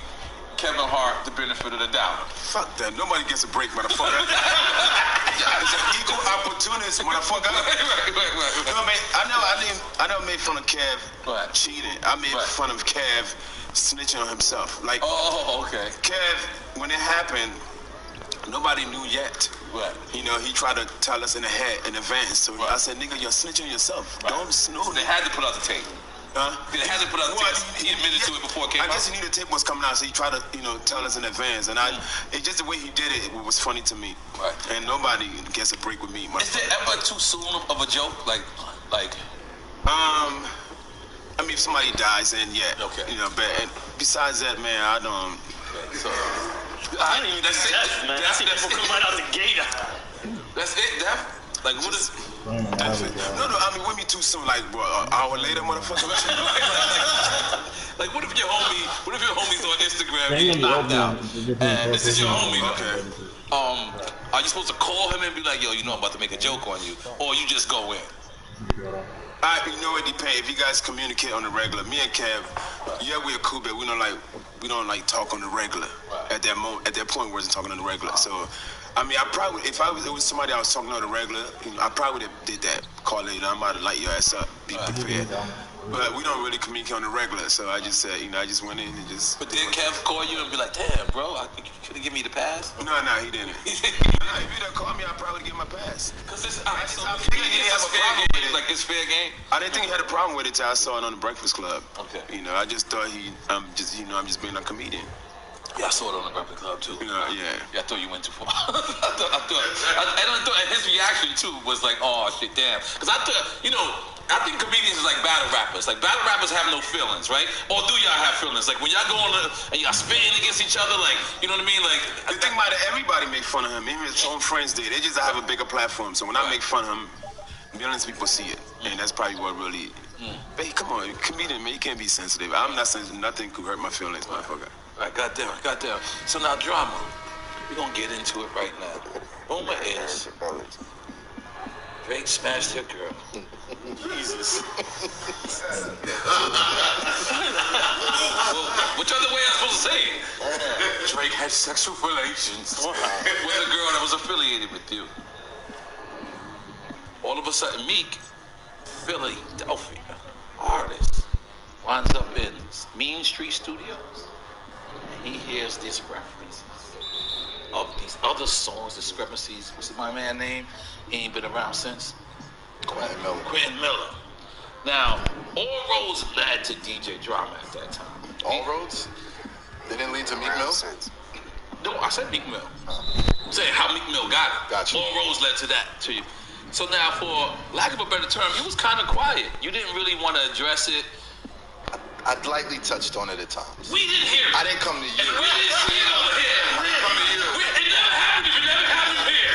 Kevin Hart the benefit of the doubt. Fuck that. Nobody gets a break, motherfucker. It's an equal opportunist, motherfucker. Right. No, man, I never made fun of Kev cheating. I made fun of Kev snitching on himself. Like, okay. Kev, when it happened, nobody knew yet. Right. You know, he tried to tell us in advance. So I said, nigga, you're snitching on yourself. Don't snooze. So they had to put out the tape. They had to put out the tape. He admitted to it before it came out. I guess he knew the tape was coming out, so he tried to, tell us in advance. And it's just the way he did it was funny to me. Right. And nobody gets a break with me. Is there ever too soon of a joke? Like. I mean, if somebody dies, then yeah. Okay. But besides that, man, I don't. Okay, so. I didn't even see death, man. I see people come right out the gate. That's it, death? Like, what is... No, I mean, with me too soon, like, bro, an hour later, motherfucker. Like, what if your homie's on Instagram and he's knocked out, and this is your homie, okay. Are you supposed to call him and be like, yo, I'm about to make a joke on you, or you just go in? It depends. If you guys communicate on the regular, me and Kev, we're cool, but we don't like talk on the regular. Right. At that point, we wasn't talking on the regular. So, I mean, if it was somebody I was talking on the regular, I probably would have did that. Call it, I'm about to light your ass up. Be prepared. But we don't really communicate on the regular, so I just said, I just went in and just. But did Kev call you and be like, damn, bro, I think you could have given me the pass? No, he didn't. If he didn't call me, I'd probably give him a pass. Because it's I didn't think he had a problem with it. Like, it's fair game? I didn't think he had a problem with it till I saw it on the Breakfast Club. Okay. I just thought I'm just being a comedian. Yeah, I saw it on the Breakfast Club too. Yeah, I thought you went too far. I thought his reaction too was like, oh shit, damn. Because I think comedians is like battle rappers. Like battle rappers have no feelings, right? Or do y'all have feelings? Like when y'all go on and y'all spitting against each other, like, you know what I mean? Like the thing about it, everybody make fun of him. Even his own friends did. They just have a bigger platform. So when I make fun of him, millions of people see it, and that's probably what really. But hey, come on, comedian, man, you can't be sensitive. I'm not sensitive. Nothing could hurt my feelings, motherfucker. Right, goddamn. So now, drama. We're gonna get into it right now. Rumor is Drake smashed her girl. Jesus. Well, which other way I'm supposed to say it? Drake had sexual relations with a girl that was affiliated with you. All of a sudden, Meek, Philadelphia artist, winds up in Mean Street Studios. He hears these references of these other songs, discrepancies. What's my man's name? He ain't been around since. Quentin Miller. Now, all roads led to DJ Drama at that time. All roads? They didn't lead to Meek Mill? No, I said Meek Mill. I'm saying how Meek Mill got it. Gotcha. All roads led to that, to you. So now, for lack of a better term, you was kind of quiet. You didn't really want to address it. I lightly touched on it at times. We didn't hear it. I didn't come to you. And we didn't see it over here. I didn't come to you. It never happened if it never happened here.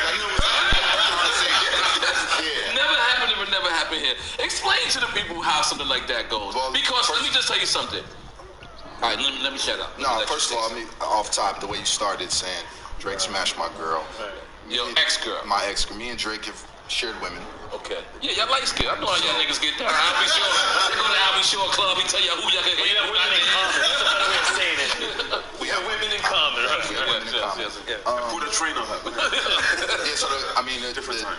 Never happened if it never happened here. Explain to the people how something like that goes. Well, because let me just tell you something. All right, let me shut up. No, first of all, off top, the way you started saying Drake smashed my girl. Your ex-girl. My ex-girl. Me and Drake have shared women. Okay. Yeah, y'all light skin. I know how y'all niggas get down. I'll be sure. They go to I'll be sure club. He tell y'all who y'all can hit. We have women in common. That's a better way of saying it. We have women in common. We have women in common. Put a train on her. Yeah, so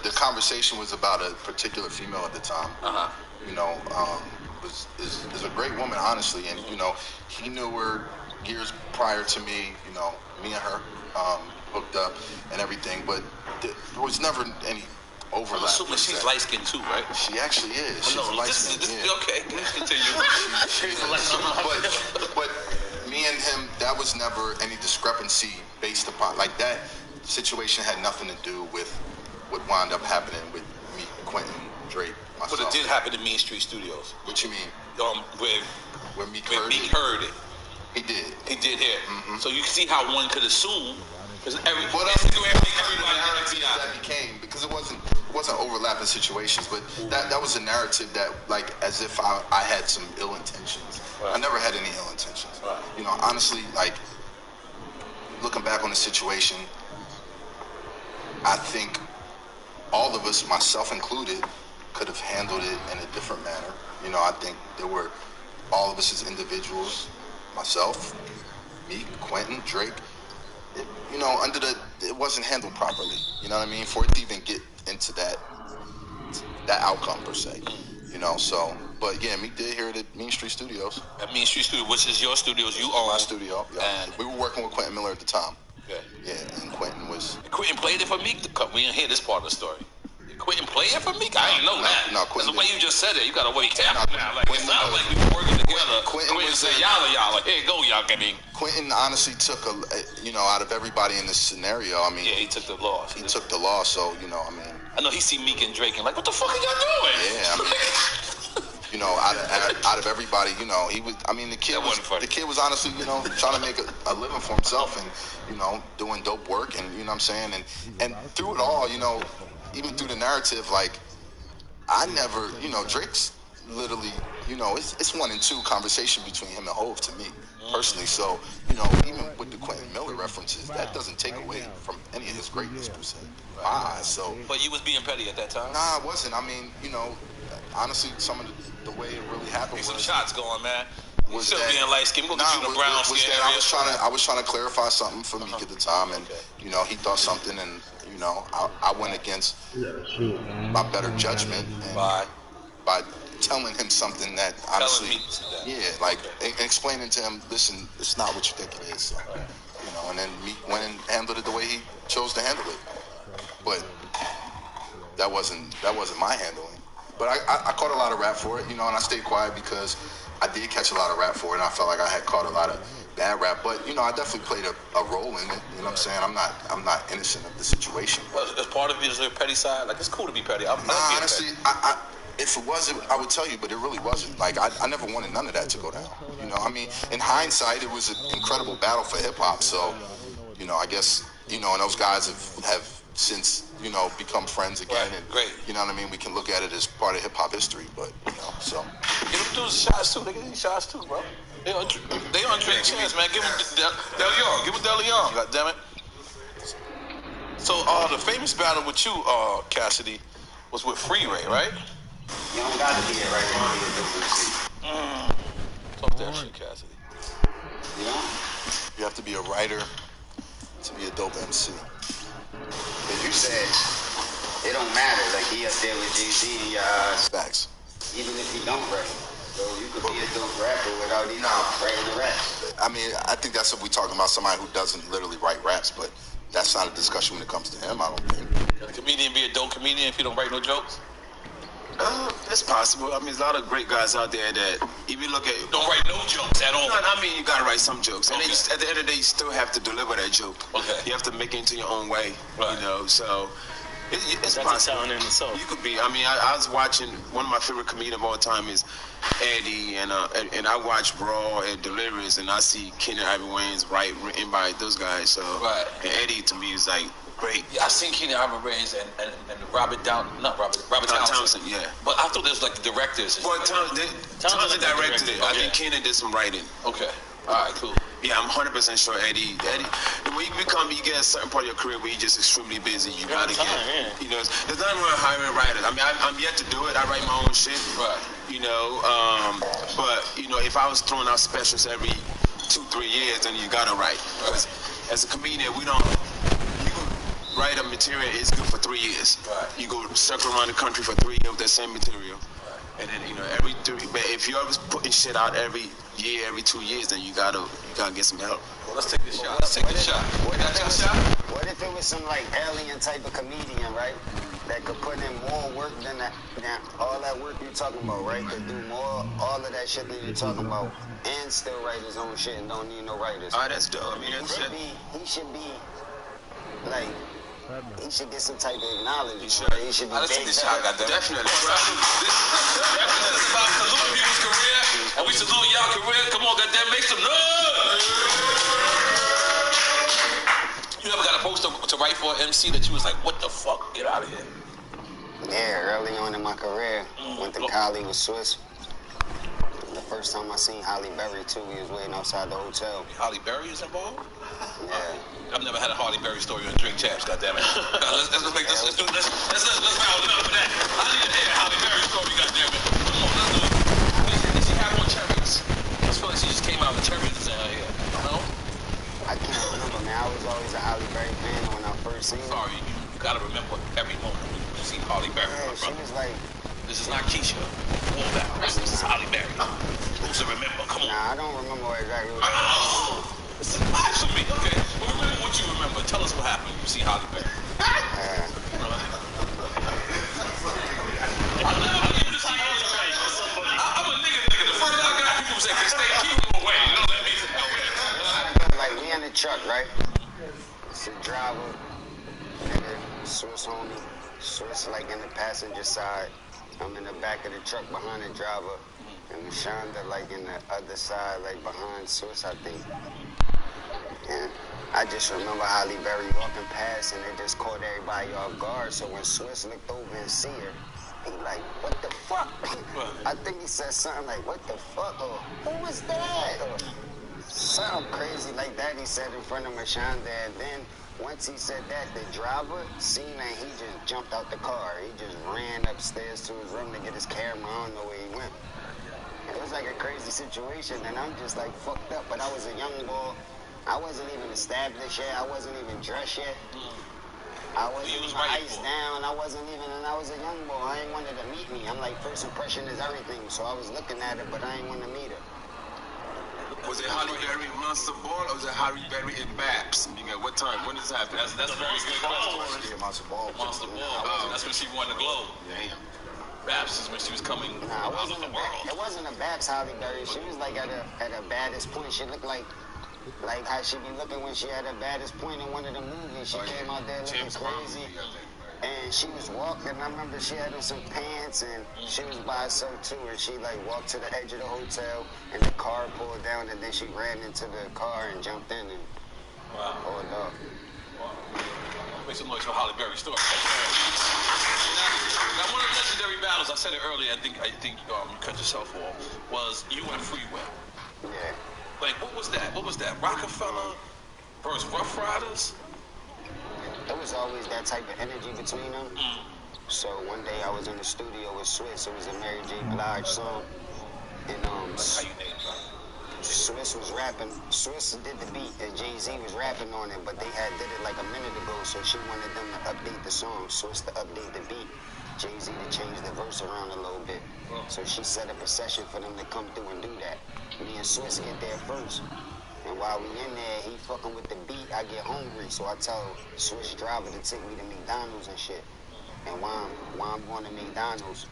the conversation was about a particular female at the time. You know, is a great woman, honestly, and you know, he knew her years prior to me. You know, me and her hooked up and everything, but there was never any overlap. I'm assuming she's light skinned too, right? She actually is. She's light skinned. Yeah. Okay, continue. But me and him, that was never any discrepancy based upon, like, that situation had nothing to do with what wound up happening with me, Quentin, Drake, myself. But it did happen in Mean Street Studios. What you mean? Where Meek heard it. He did. He did hear it. So you can see how one could assume, because everybody that became, because it wasn't overlapping situations, but that was a narrative that, like, as if I had some ill intentions. Right. I never had any ill intentions. Right. You know, honestly, like, looking back on the situation, I think all of us, myself included, could have handled it in a different manner. You know, I think all of us as individuals, myself, me, Quentin, Drake, you know, it wasn't handled properly. You know what I mean? For it to even get into that outcome per se. You know, so, but yeah, Meek did hear it at Mean Street Studios. At Mean Street Studios, which is your studios, you own. My studio, yeah. And we were working with Quentin Miller at the time. Okay. Yeah, and Quentin played it for Meek. We didn't hear this part of the story. Quentin played it for Meek? I didn't know that. No, Quentin. The way you just said it, you gotta wait careful now. Like, it sounds like we were working together. Quentin said, y'all, here go, y'all. I mean, Quentin honestly took out of everybody in this scenario, I mean, yeah, he took the loss. He took the loss, so, you know, I mean, I know he see Meek and Drake and like, what the fuck are y'all doing? Yeah, I mean, you know, out of everybody, you know, the kid was honestly, you know, trying to make a living for himself and, you know, doing dope work, and, you know what I'm saying, and through it all, you know, even through the narrative, like, I never, you know, Drake's literally, you know, it's 1 and 2 conversation between him and Hove to me, personally. So, you know, even with the Quentin Miller references, that doesn't take away from any of his greatness, per se. So. But you was being petty at that time? Nah, I wasn't. I mean, you know, honestly, some of the way it really happened was. Some shots going, man. Was still that, being light skinned. We're gonna get you the brown skin. I was trying to clarify something for Meek at the time, and you know, he thought something, and you know, I went against my better judgment and by telling him something that honestly, like explaining to him, listen, it's not what you think it is. So, you know, and then Meek went and handled it the way he chose to handle it, but that wasn't my handling. But I caught a lot of rap for it, you know, and I stayed quiet because I did catch a lot of rap for it, and I felt like I had caught a lot of bad rap. But, you know, I definitely played a role in it. You know what I'm saying? I'm not innocent of the situation. Well, as part of your petty side, like, it's cool to be petty. Honestly, if it wasn't, I would tell you, but it really wasn't. Like, I never wanted none of that to go down. You know, I mean, in hindsight, it was an incredible battle for hip-hop. So, you know, I guess, you know, and those guys have since, you know, become friends again. Right, and, great. You know what I mean? We can look at it as part of hip-hop history, but, you know, so. Give them dudes shots, too. They get these shots, too, bro. They on Drake's chance, man. Give them DeLeon. Give them DeLeon, goddammit. So, the famous battle with you, Cassidy, was with Freeway, right? You don't got to be it right now. Talk that shit, Cassidy. You know? You have to be a writer to be a dope MC. Because you said it don't matter. Like, he up there with Jay-Z, Facts. even if he don't rap. So you could be a dope rapper without even writing the rap. I mean, I think that's if we're talking about somebody who doesn't literally write raps, but that's not a discussion when it comes to him, I don't think. Can a comedian be a dope comedian if he don't write no jokes? It's possible. I mean, there's a lot of great guys out there that, if you look at... Don't write no jokes at all. No, I mean, you gotta write some jokes. And then at the end of the day, you still have to deliver that joke. Okay. You have to make it into your own way, you know, so... It's That's possible. a talent in itself. You could be. I mean, I was watching, one of my favorite comedians of all time is Eddie, and I watch Raw and Delirious, and I see Keenan Ivory Wayans written by those guys, so... And Eddie, to me, is like... Great. Yeah, I seen Keenan Ivory Wayans and Robert Townsend. Yeah. But I thought there was like the directors. Well, Townsend directed it. I think Keenan did some writing. Okay. All right, cool. Yeah, I'm 100% sure Eddie, when you get a certain part of your career where you're just extremely busy, you gotta get, you know, there's nothing wrong with hiring writers. I mean, I'm yet to do it. I write my own shit. Right. You know, but, you know, if I was throwing out specials every 2-3 years, then you gotta write. As a comedian, write a material is good for 3 years. Right. You go circle around the country for 3 years with that same material. And then, you know, but if you're always putting shit out every year, every 2 years, then you gotta get some help. Well, let's take this shot. What if it was some like alien type of comedian, right? That could put in more work than all that work you're talking about, right? Could do all of that shit that you're talking about, and still write his own shit and don't need no writers. Oh, that's dope. I mean, he should be like. He should get some type of acknowledgement. He should be Let's take this shot, goddamn. Definitely. This is about salute people's career, and we salute y'all career. Come on, goddamn, make some noise. You ever got a poster to write for an MC that you was like, what the fuck? Get out of here. Yeah, early on in my career, went to college with Swiss. The first time I seen Holly Berry too, we was waiting outside the hotel. Holly Berry is involved? Yeah. I've never had a Holly Berry story on Drink Champs, goddammit. Let's round it up for that. I need to hear a Holly Berry story, goddammit. Come on, let's do it. Did she have on cherries? I feel like she just came out with cherries in her hair. No? I can't remember, man. I was always a Holly Berry fan when I first seen her. Sorry, you gotta remember every moment when you see Holly Berry, yeah, my brother. She was like... This is not Keisha. Hold that. This is Holly Berry. Who's to remember? Come on. Nah, I don't remember exactly what this is blasphemy. Okay. Well, remember what you remember. Tell us what happened. You see Holly Berry. I'm a nigga. The first thing I got people say, keep him away. Don't let me say like, we in the truck, right? It's a driver, nigga, Swiss homie. Swiss, like, in the passenger side. I'm in the back of the truck behind the driver. And Shonda, like, in the other side, like, behind Swiss, I think. And I just remember Holly Berry walking past, and it just caught everybody off guard. So when Swiss looked over and see her, he like, what the fuck? I think he said something like, what the fuck? Or, who was that? Or something crazy like that he said in front of Mashonda. And then once he said that, the driver seen that he just jumped out the car. He just ran upstairs to his room to get his camera. I don't know where he went. It was like a crazy situation, and I'm just like fucked up. But I was a young boy. I wasn't even established yet. I wasn't even dressed yet. I wasn't even iced down. I wasn't even, and I was a young boy. I ain't wanted to meet me. I'm like, first impression is everything. So I was looking at her, but I ain't want to meet her. Was it Holly Berry Monster Ball, or was it Holly Berry in Babs? At what time? When does this happen? That's a very good question. Yeah, Monster Ball. Monster Ball. That's when she won the Globe. Damn. Babs is when she was coming out of the world. It wasn't a Babs Holly Berry. She was like at her baddest point. She looked like how she be looking when she had her baddest point in one of the movies. She came out there looking crazy. And she was walking. I remember she had on some pants, and she was by herself too. And she like walked to the edge of the hotel, and the car pulled down, and then she ran into the car and jumped in and pulled off. Make some noise for Holly Berry story. Now, one of the legendary battles, I said it earlier, I think you cut yourself off, was you and Freeway. Yeah. Like, what was that? Rockefeller versus Rough Riders? There was always that type of energy between them. So one day I was in the studio with Swiss. It was a Mary J. Blige song. And how you named it? Swiss was rapping. Swiss did the beat, and Jay-Z was rapping on it, but they did it like a minute ago, so she wanted them to update the song. Swiss to update the beat. Jay-Z to change the verse around a little bit. So she set up a session for them to come through and do that. Me and Swiss get there first. And while we in there, he fucking with the beat, I get hungry. So I tell Swiss driver to take me to McDonald's and shit. And while I'm going to McDonald's,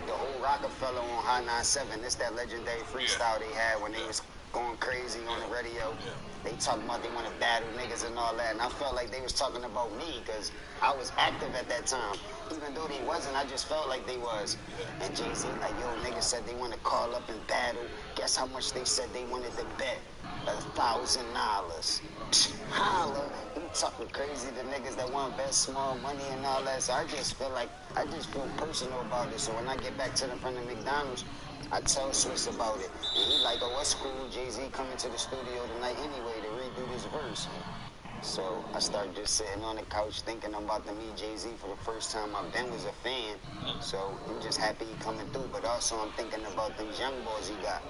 The whole Rockefeller on High 97, it's that legendary freestyle they had when they was going crazy on the radio. They talking about they want to battle niggas and all that, and I felt like they was talking about me because I was active at that time. Even though they wasn't, I just felt like they was. And Jay-Z like, yo, niggas said they want to call up and battle. Guess how much they said they wanted to bet? $1,000. Holla. He talking crazy to niggas that want to bet small money and all that. So I just feel personal about it. So when I get back to the front of McDonald's, I tell Swiss about it. And he like, oh, what's cool? Jay-Z coming to the studio tonight anyway to redo this verse. So I started just sitting on the couch thinking I'm about to meet Jay-Z for the first time. I've been was a fan. So I'm just happy he coming through. But also I'm thinking about these young boys he got.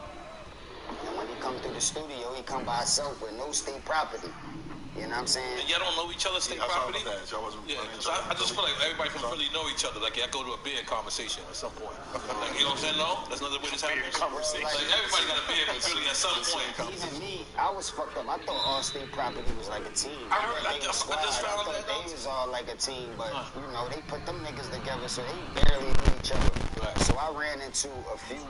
And when he come through the studio, he come by himself with no state property. You know what I'm saying? And y'all don't know each other's state property? Yeah, because I just feel like everybody from Philly know each other. Like, y'all go to a beer conversation at some point. Like, you know what I'm saying? No? That's another way this happens. Conversation. Like, everybody got a beer in Philly at some point. Even me, I was fucked up. I thought all state property was like a team. I heard that. I just found that. They was all like a team, but, you know, they put them niggas together, so they barely knew each other. Right. So I ran into a few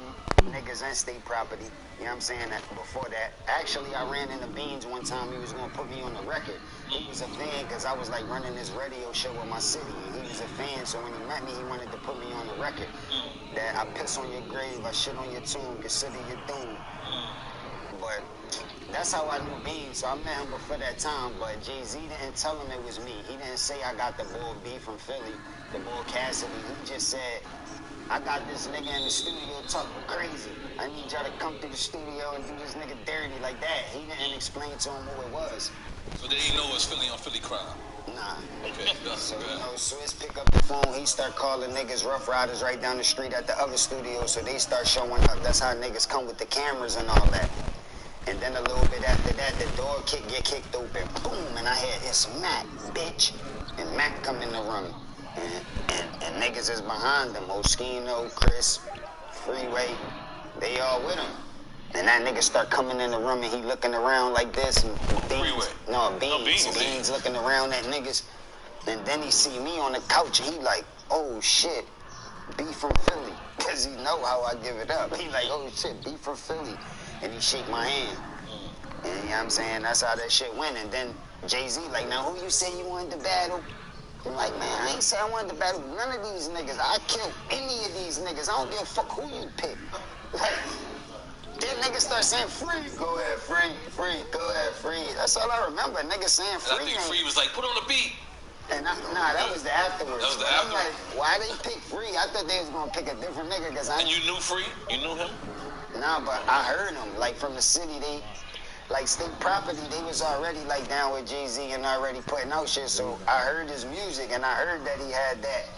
niggas and state property. You know what I'm saying? That before that, actually, I ran into Beans one time. He was gonna put me on the record. He was a fan because I was like running this radio show with my city. And he was a fan, so when he met me, he wanted to put me on the record. That I piss on your grave, I shit on your tomb, consider your doom. But that's how I knew Beans. So I met him before that time. But Jay-Z didn't tell him it was me. He didn't say I got the boy B from Philly, the boy Cassidy. He just said, I got this nigga in the studio talking crazy. I need y'all to come through the studio and do this nigga dirty like that. He didn't explain to him who it was. So they didn't know it was Philly on Philly crime? Nah. Okay. So, you know, Swiss pick up the phone. He start calling niggas Rough Riders right down the street at the other studio. So they start showing up. That's how niggas come with the cameras and all that. And then a little bit after that, the door get kicked open. Boom. And I hear, it's Mac, bitch. And Mac come in the room. And niggas is behind them. Moschino, Chris, Freeway, they all with him. And that nigga start coming in the room and he looking around like this. And Beans, Beans looking around at niggas. And then he see me on the couch and he like, oh shit, B from Philly. Cause he know how I give it up. He like, oh shit, B from Philly. And he shake my hand. And you know what I'm saying? That's how that shit went. And then Jay-Z like, now who you say you wanted to battle? I'm like, man, I ain't say I wanted to battle none of these niggas. I kill any of these niggas. I don't give a fuck who you pick. Like, then niggas start saying, free, go ahead, free, go ahead, free. That's all I remember, niggas saying free. And I think Free was like, put on the beat. And that was the afterwards. That was the I'm afterwards. like, why they pick Free? I thought they was gonna pick a different nigga. And you knew Free? You knew him? Nah, but I heard him. Like, from the city, they... Like, state property, they was already, like, down with Jay-Z and already putting out shit. So I heard his music, and I heard that he had that,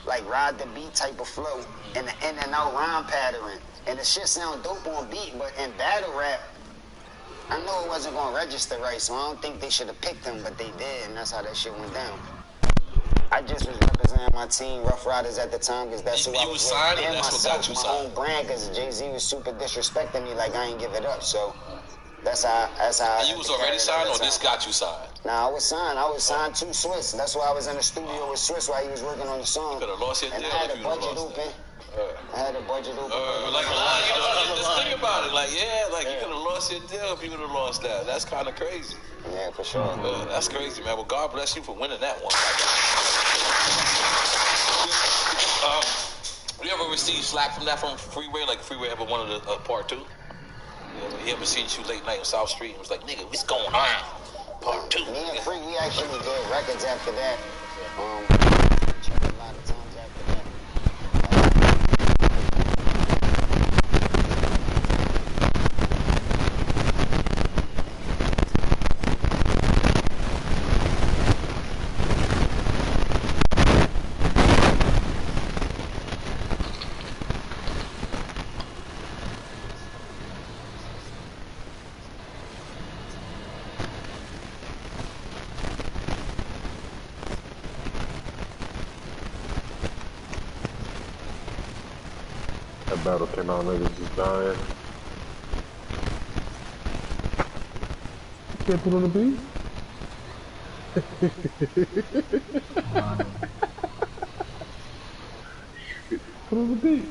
like, ride the beat type of flow and the in and out rhyme pattern. And the shit sound dope on beat, but in battle rap, I know it wasn't going to register right, so I don't think they should have picked him, but they did, and that's how that shit went down. I just was representing my team, Rough Riders, at the time, because that's who I was signed, with. and that's what got you signed. My own brand, because Jay-Z was super disrespecting me, like, I ain't give it up, so... That's how and you was already signed, or this got you signed? Nah, I was signed to Swiss. That's why I was in the studio with Swiss while he was working on the song. You could have lost your deal. And I had a budget open. Like a lot, you know, just think about it. Like, you could have lost your deal if you would have lost that. That's kind of crazy. Yeah, for sure. That's crazy, man. Well, God bless you for winning that one. You ever received slack from that from Freeway? Like, Freeway ever wanted a part two? He ever seen you late night on South Street and was like, nigga, what's going on? Part two. Me and Free, we actually did records after that. A lot of times after that. Battle came out, niggas just dying. You can't put on the beat? put on the beat.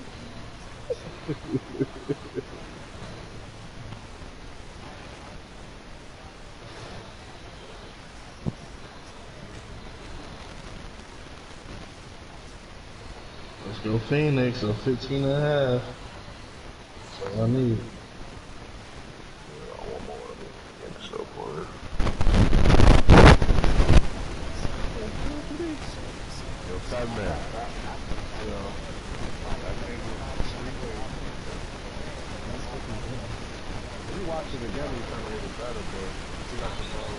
Let's go Phoenix, a 15 and a half. That's all I need. Yo, Fat Man. You know, when you watch it again, you kind of get it better, but you got the ball.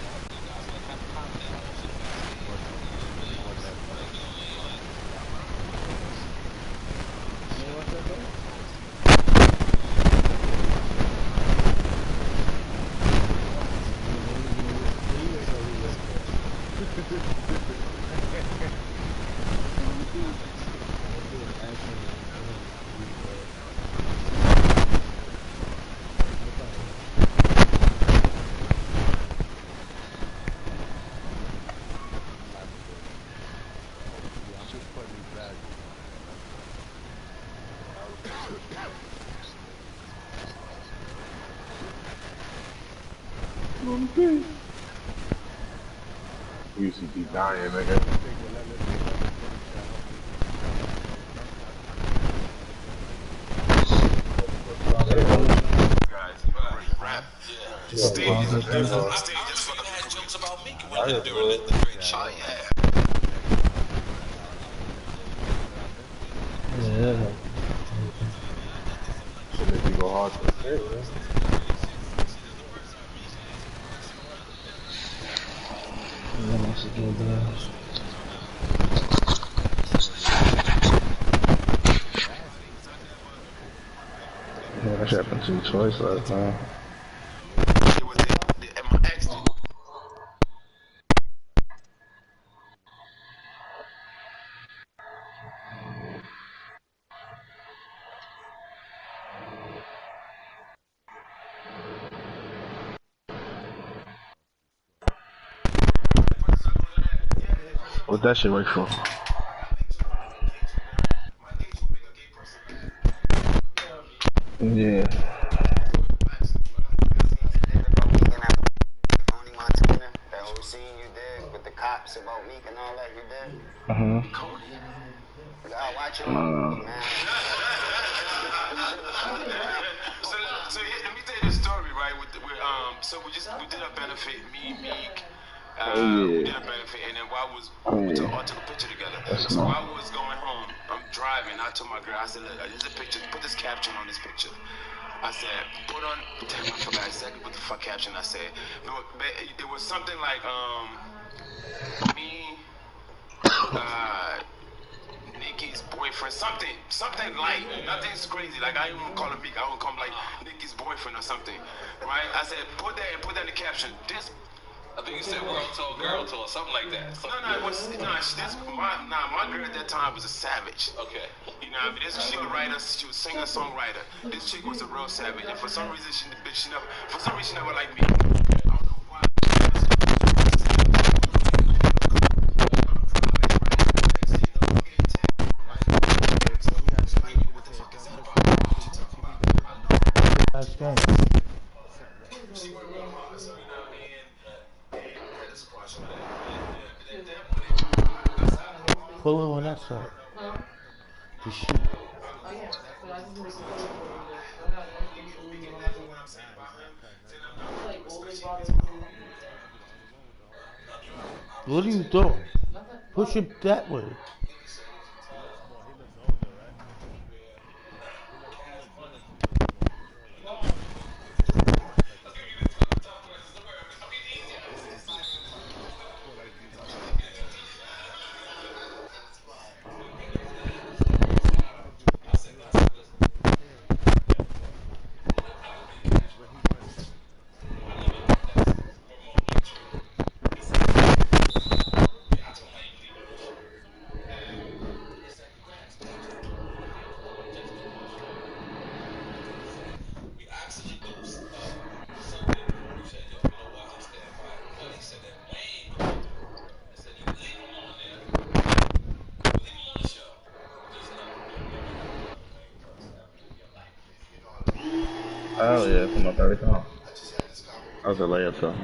We used to be dying, nigga. Steve just fucking had jokes about me during the great show. Yeah. Should make you go hard for the fit, man. Yeah, that's a good deal. Yeah, that shit happened to you twice last time. What that shit work for? Yeah. Cops about Meek and all that you did? God, watch it. So let me tell you the story, right? So we did a benefit, me, Meek. We did a benefit, and then while we took a picture together. So while I was going home, I'm driving. I told my girl, I said, look, there's a picture. Put this caption on this picture. I said, damn, I forgot exactly what the fuck caption I said. It was something like, me, Nikki's boyfriend, something light, nothing's crazy. Like I don't even call him Meek, I would call him like Nikki's boyfriend or something, right? I said, put that in the caption. This, I think you said world tour, girl tour, something like that. No, it was my girl at that time was a savage. Okay. You know, she was a writer, she was singer songwriter. This chick was a real savage, and for some reason she never liked me. I don't know why. That's game. Pull it on that side. To shoot. What are you doing? Push it that way. Come on, 30 pounds. That was a layup, though.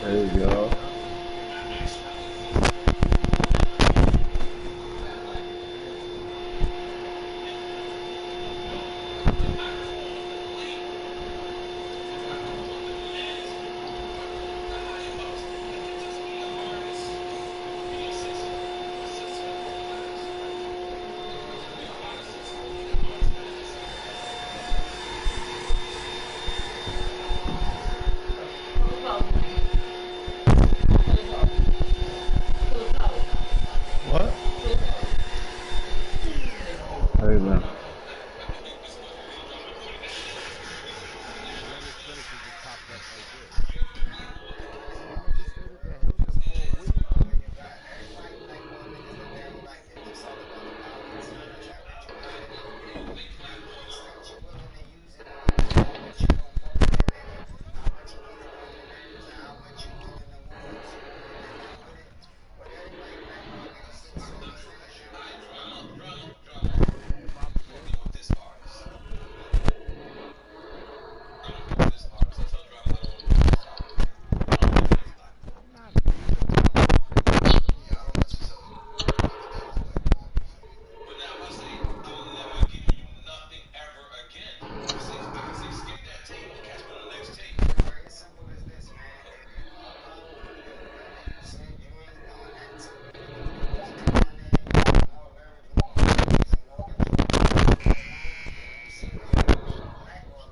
There you go. What? There you go.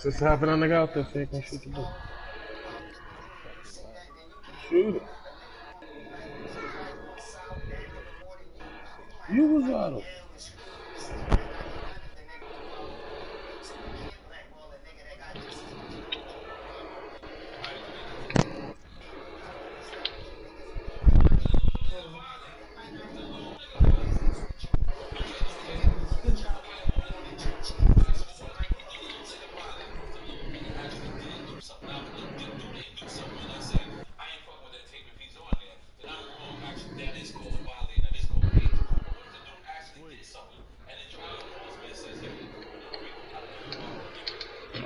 Just happened on the go out there, so you can shoot the ball. Shoot it. You was out of.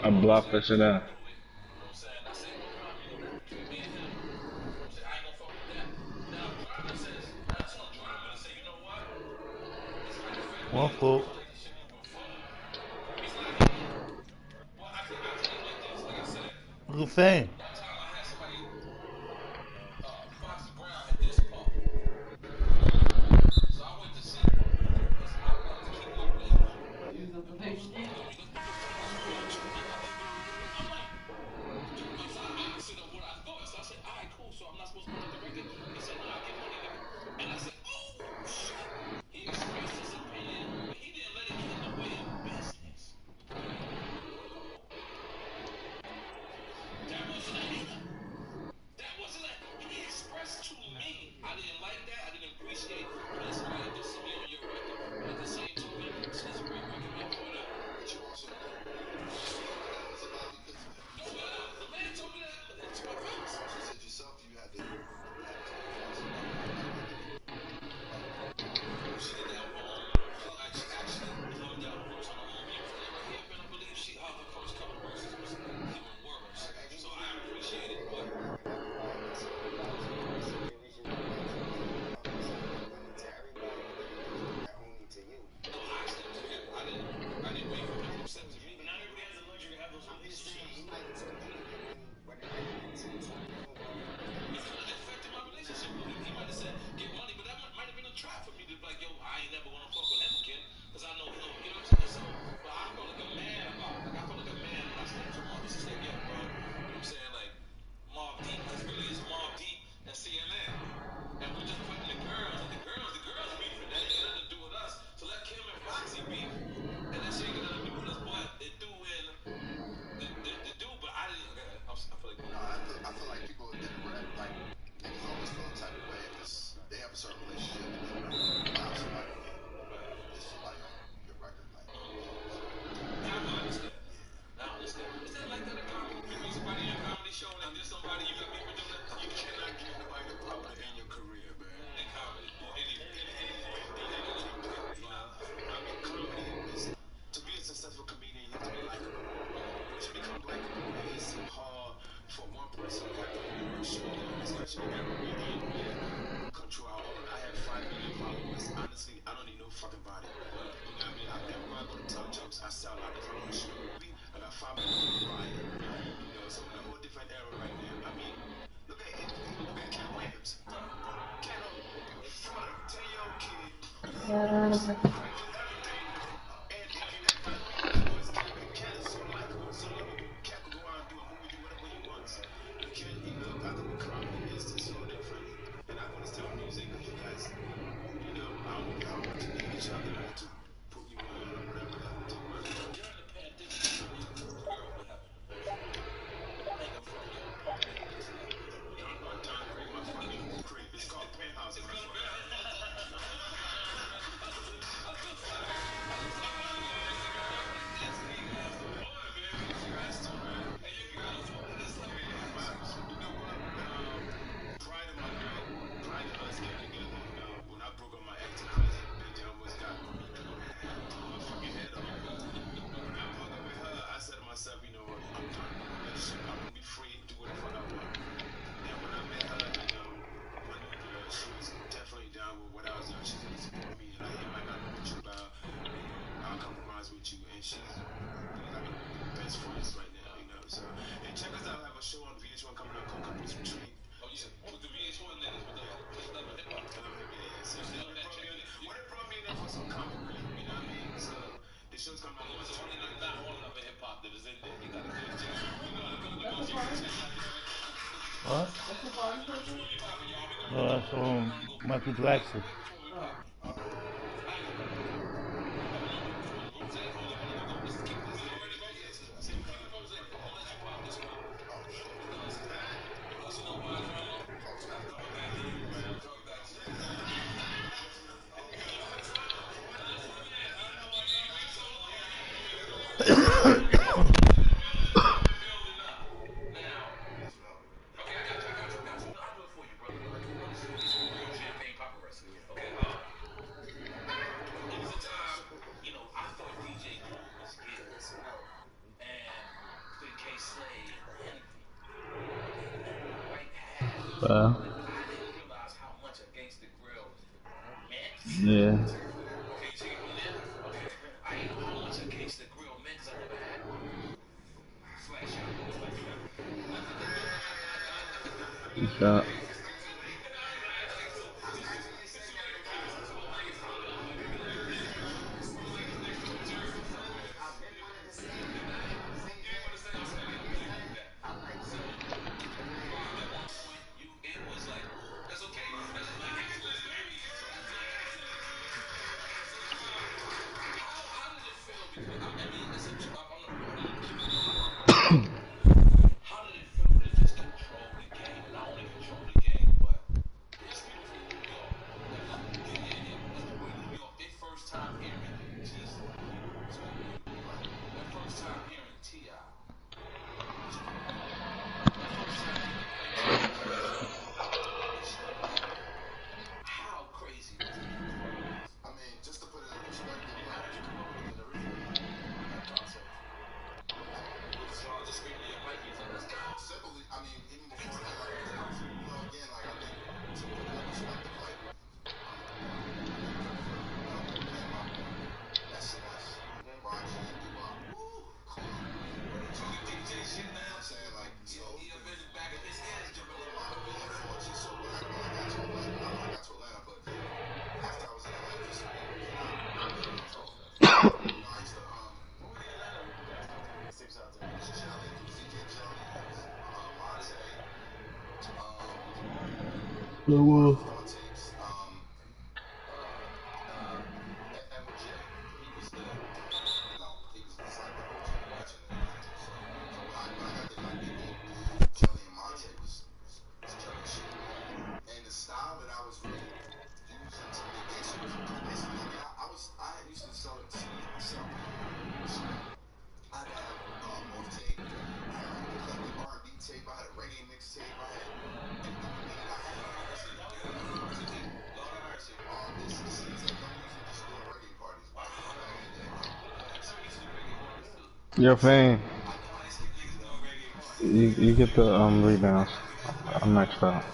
I blocked that shit out. One fault. Good thing. Certain relationship, and then allow somebody to get somebody on your right. such an error where you control our own. I have 5 million followers. Honestly, I don't need no fucking body. You know what I mean? Everywhere I go to tell jokes, I sell out. If I want to shoot a movie, I got 5 million people buying it. You know, so we're in a whole different era right now. I mean, look at Cat Williams. Cat, from a 10-year-old kid. What? No, that's Michael Jackson. Yeah. Peace out. Yo, Fame, you get the rebounds. I'm maxed out.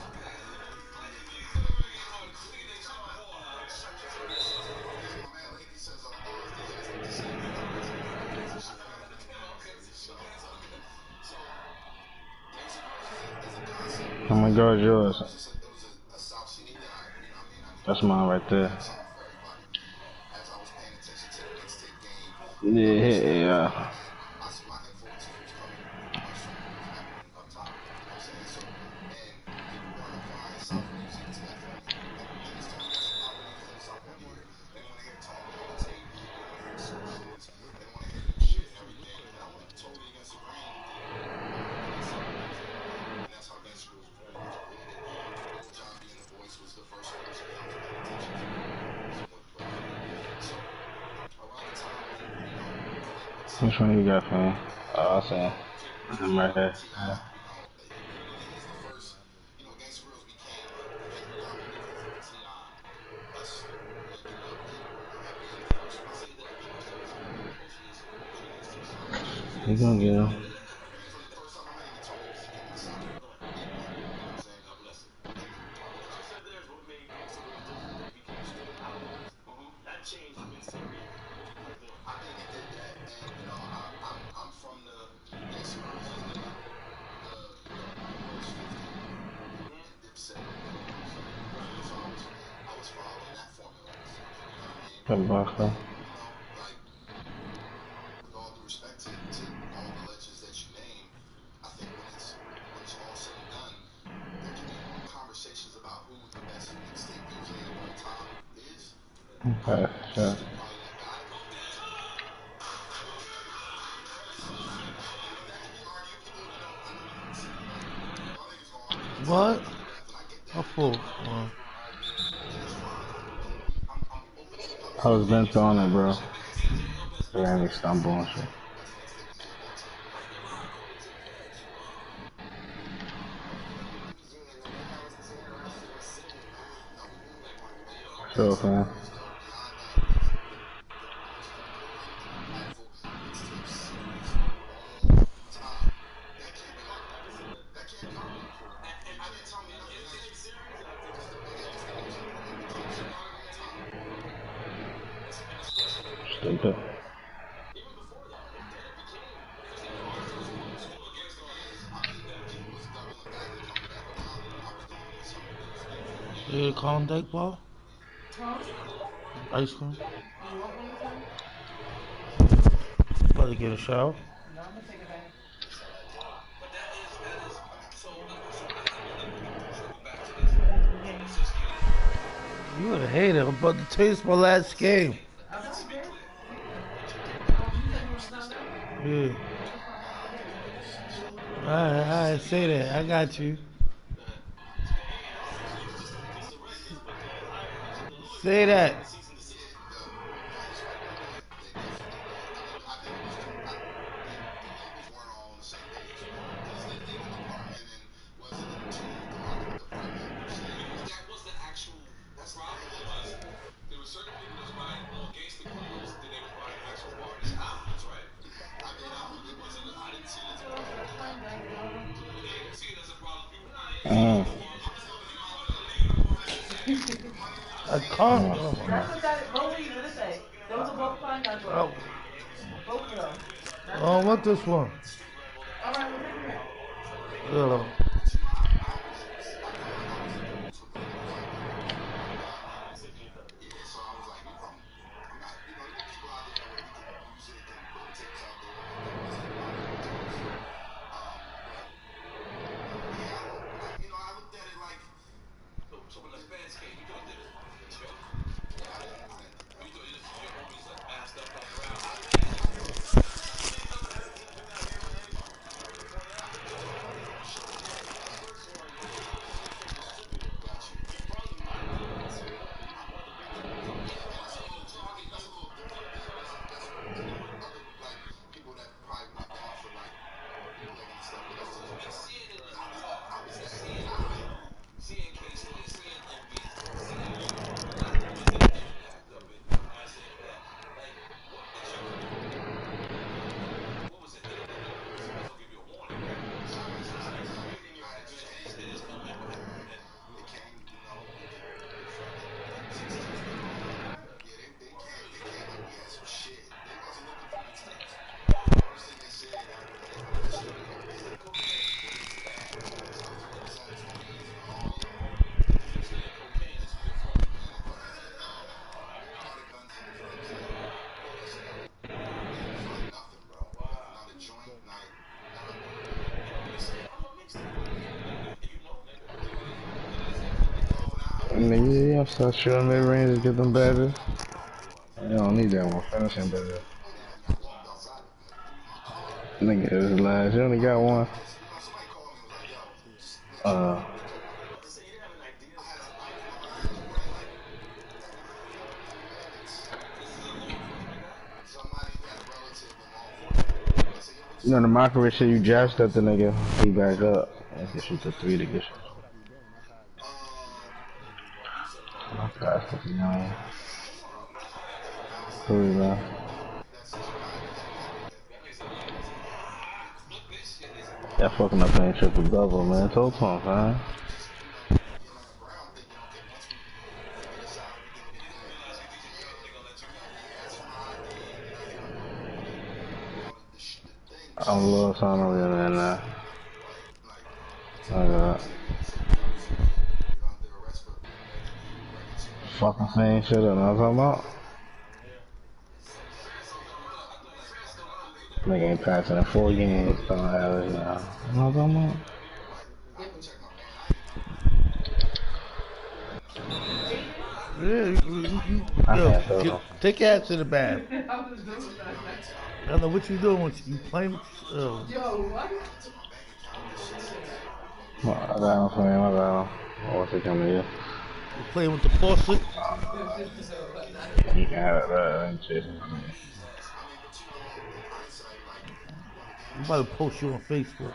Oh my God, yours. That's mine right there. Yeah. Which one you got for me? Oh, I see. I'm right here. Yeah. You gonna get him. Good buckle. Okay, sure. What? I full. I was bent on it, bro. They had me stumble and shit. Sure, fam. Stupid. You get a Klondike ball? Ice cream? About to get a shower? You a hater. I'm about to taste my last game. Yeah. Alright, say that. I got you. Say that. I can't. I don't want this one. Ugh. Nigga, yeah, start shooting mid range to get them badges. You don't need that one. Finishing badges. Nigga, it's last. You only got one. You know the mockery shit you jashed at the nigga. He back up. And he shoot the 3 to get shot. I'm fast as young. Hurry, man. That fucking up playing triple double, man. Toe pump, man. I'm a little son of it, man. Fucking same shit, you know what I'm talking about? Nigga ain't passing in 4 games, don't average now. You know what I'm talking about? Yeah, yo, take your ass to the bath. I don't know what you doing. You playing with Yo, what? I got him, man. I got him. What's he coming here? You playing with the faucet? You can have it, right? I'm chasing. I'm about to post you on Facebook.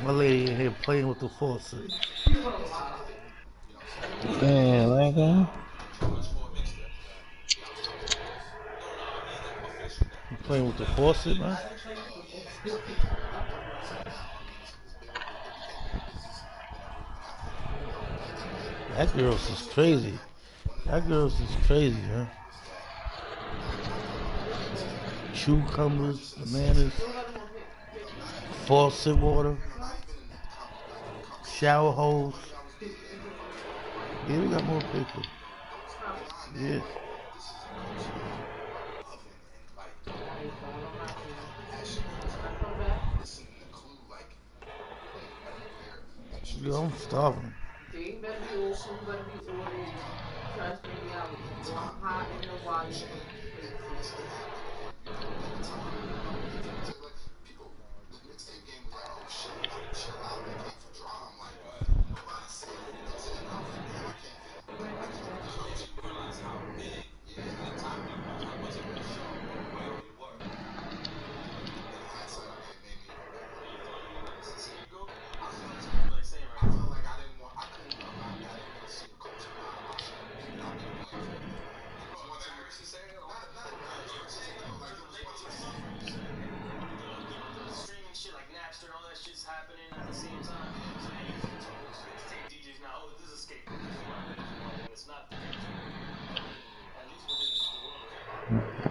My lady in here playing with the faucet. Damn, like that. You playing with the faucet, man? That girl's is crazy. That girl's is crazy, man. Cucumbers, bananas, faucet water, shower hose. Yeah, we got more paper. Yeah. Yo, I'm starving. They better be open, better be ordering. Trust me, I was hot in the water.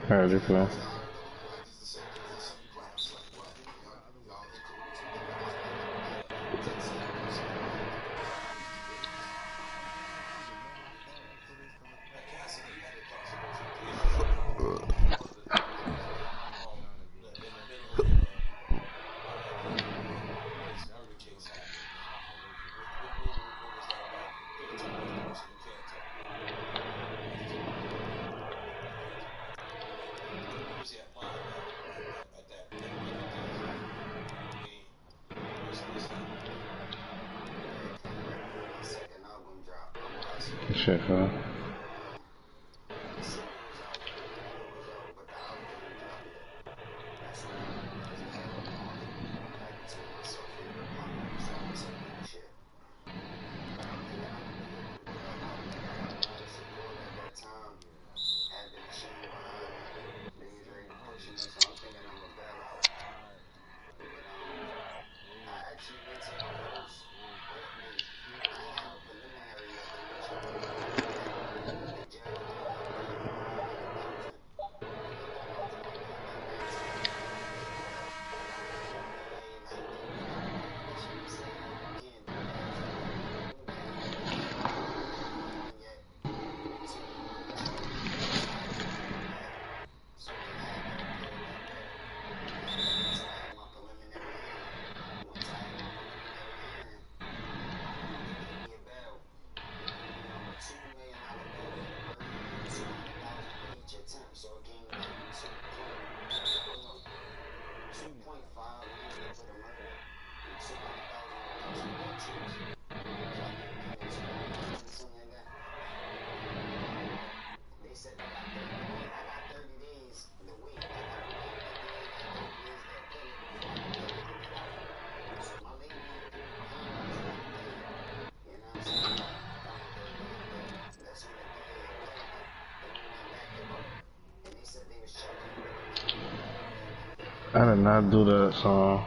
Heard it, man. Shit, man. I did not do that song.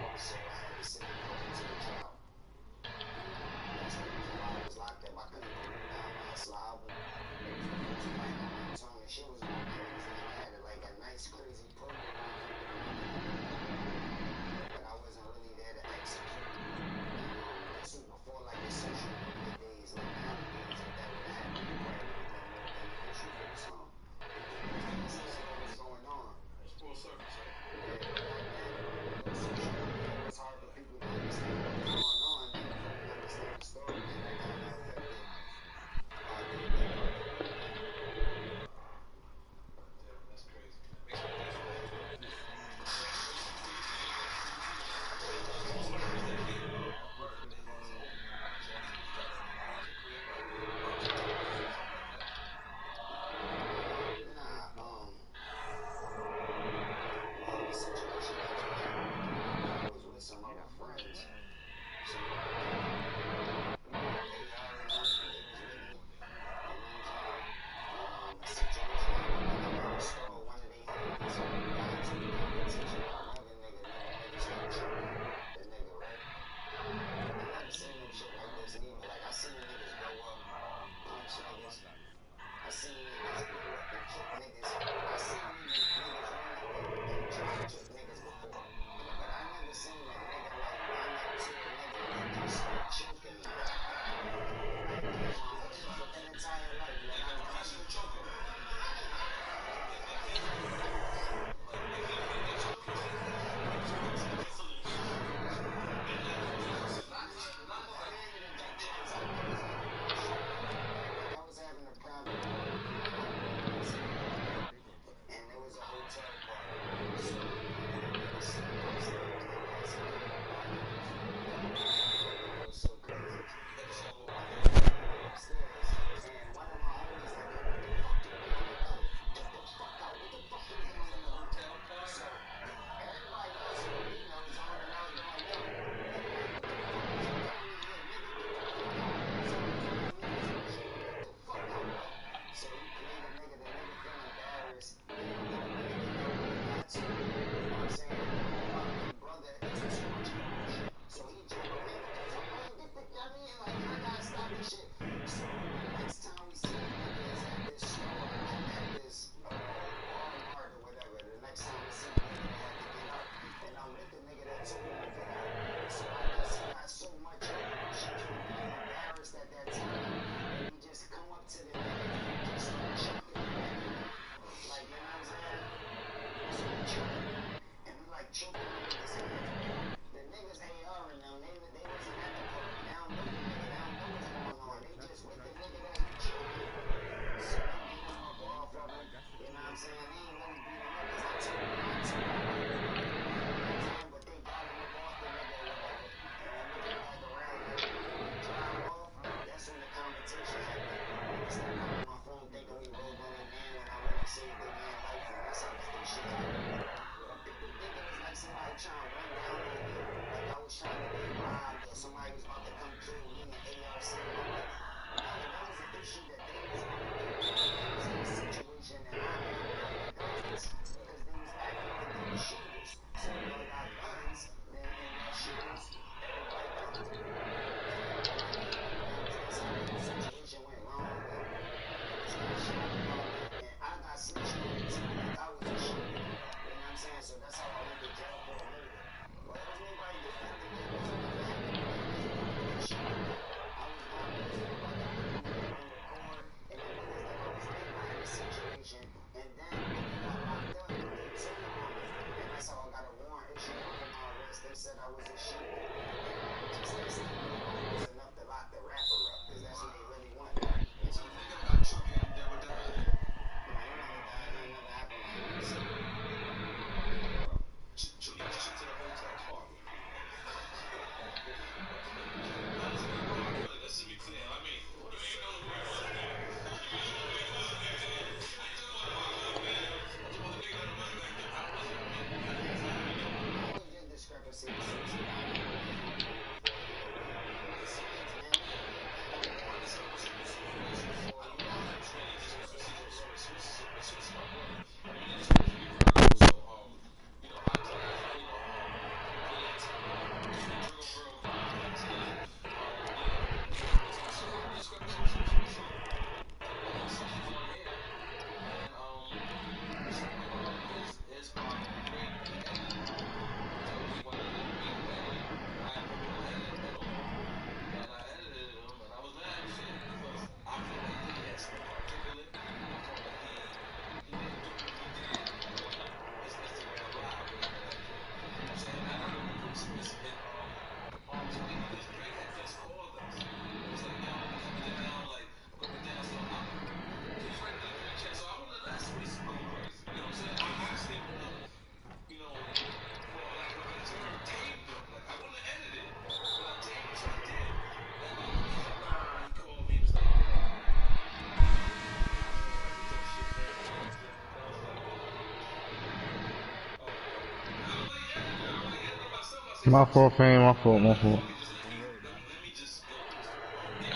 My fault, Fame. My fault.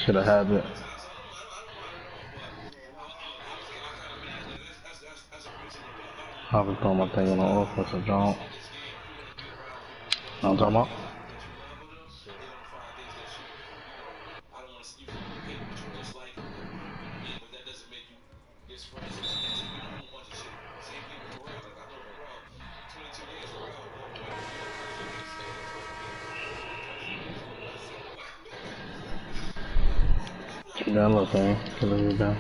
Should have had it. I was throwing my thing on the offensive jump. I'm talking about. Keep that little thing. Keep it down.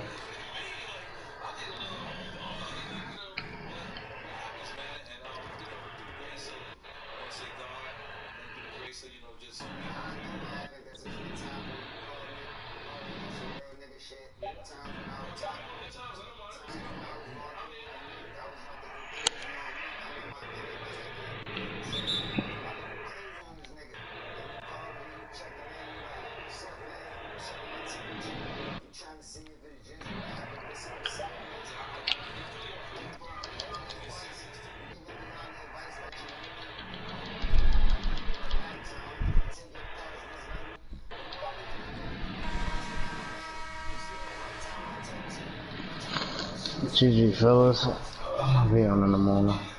GG fellas, I'll be on in the morning.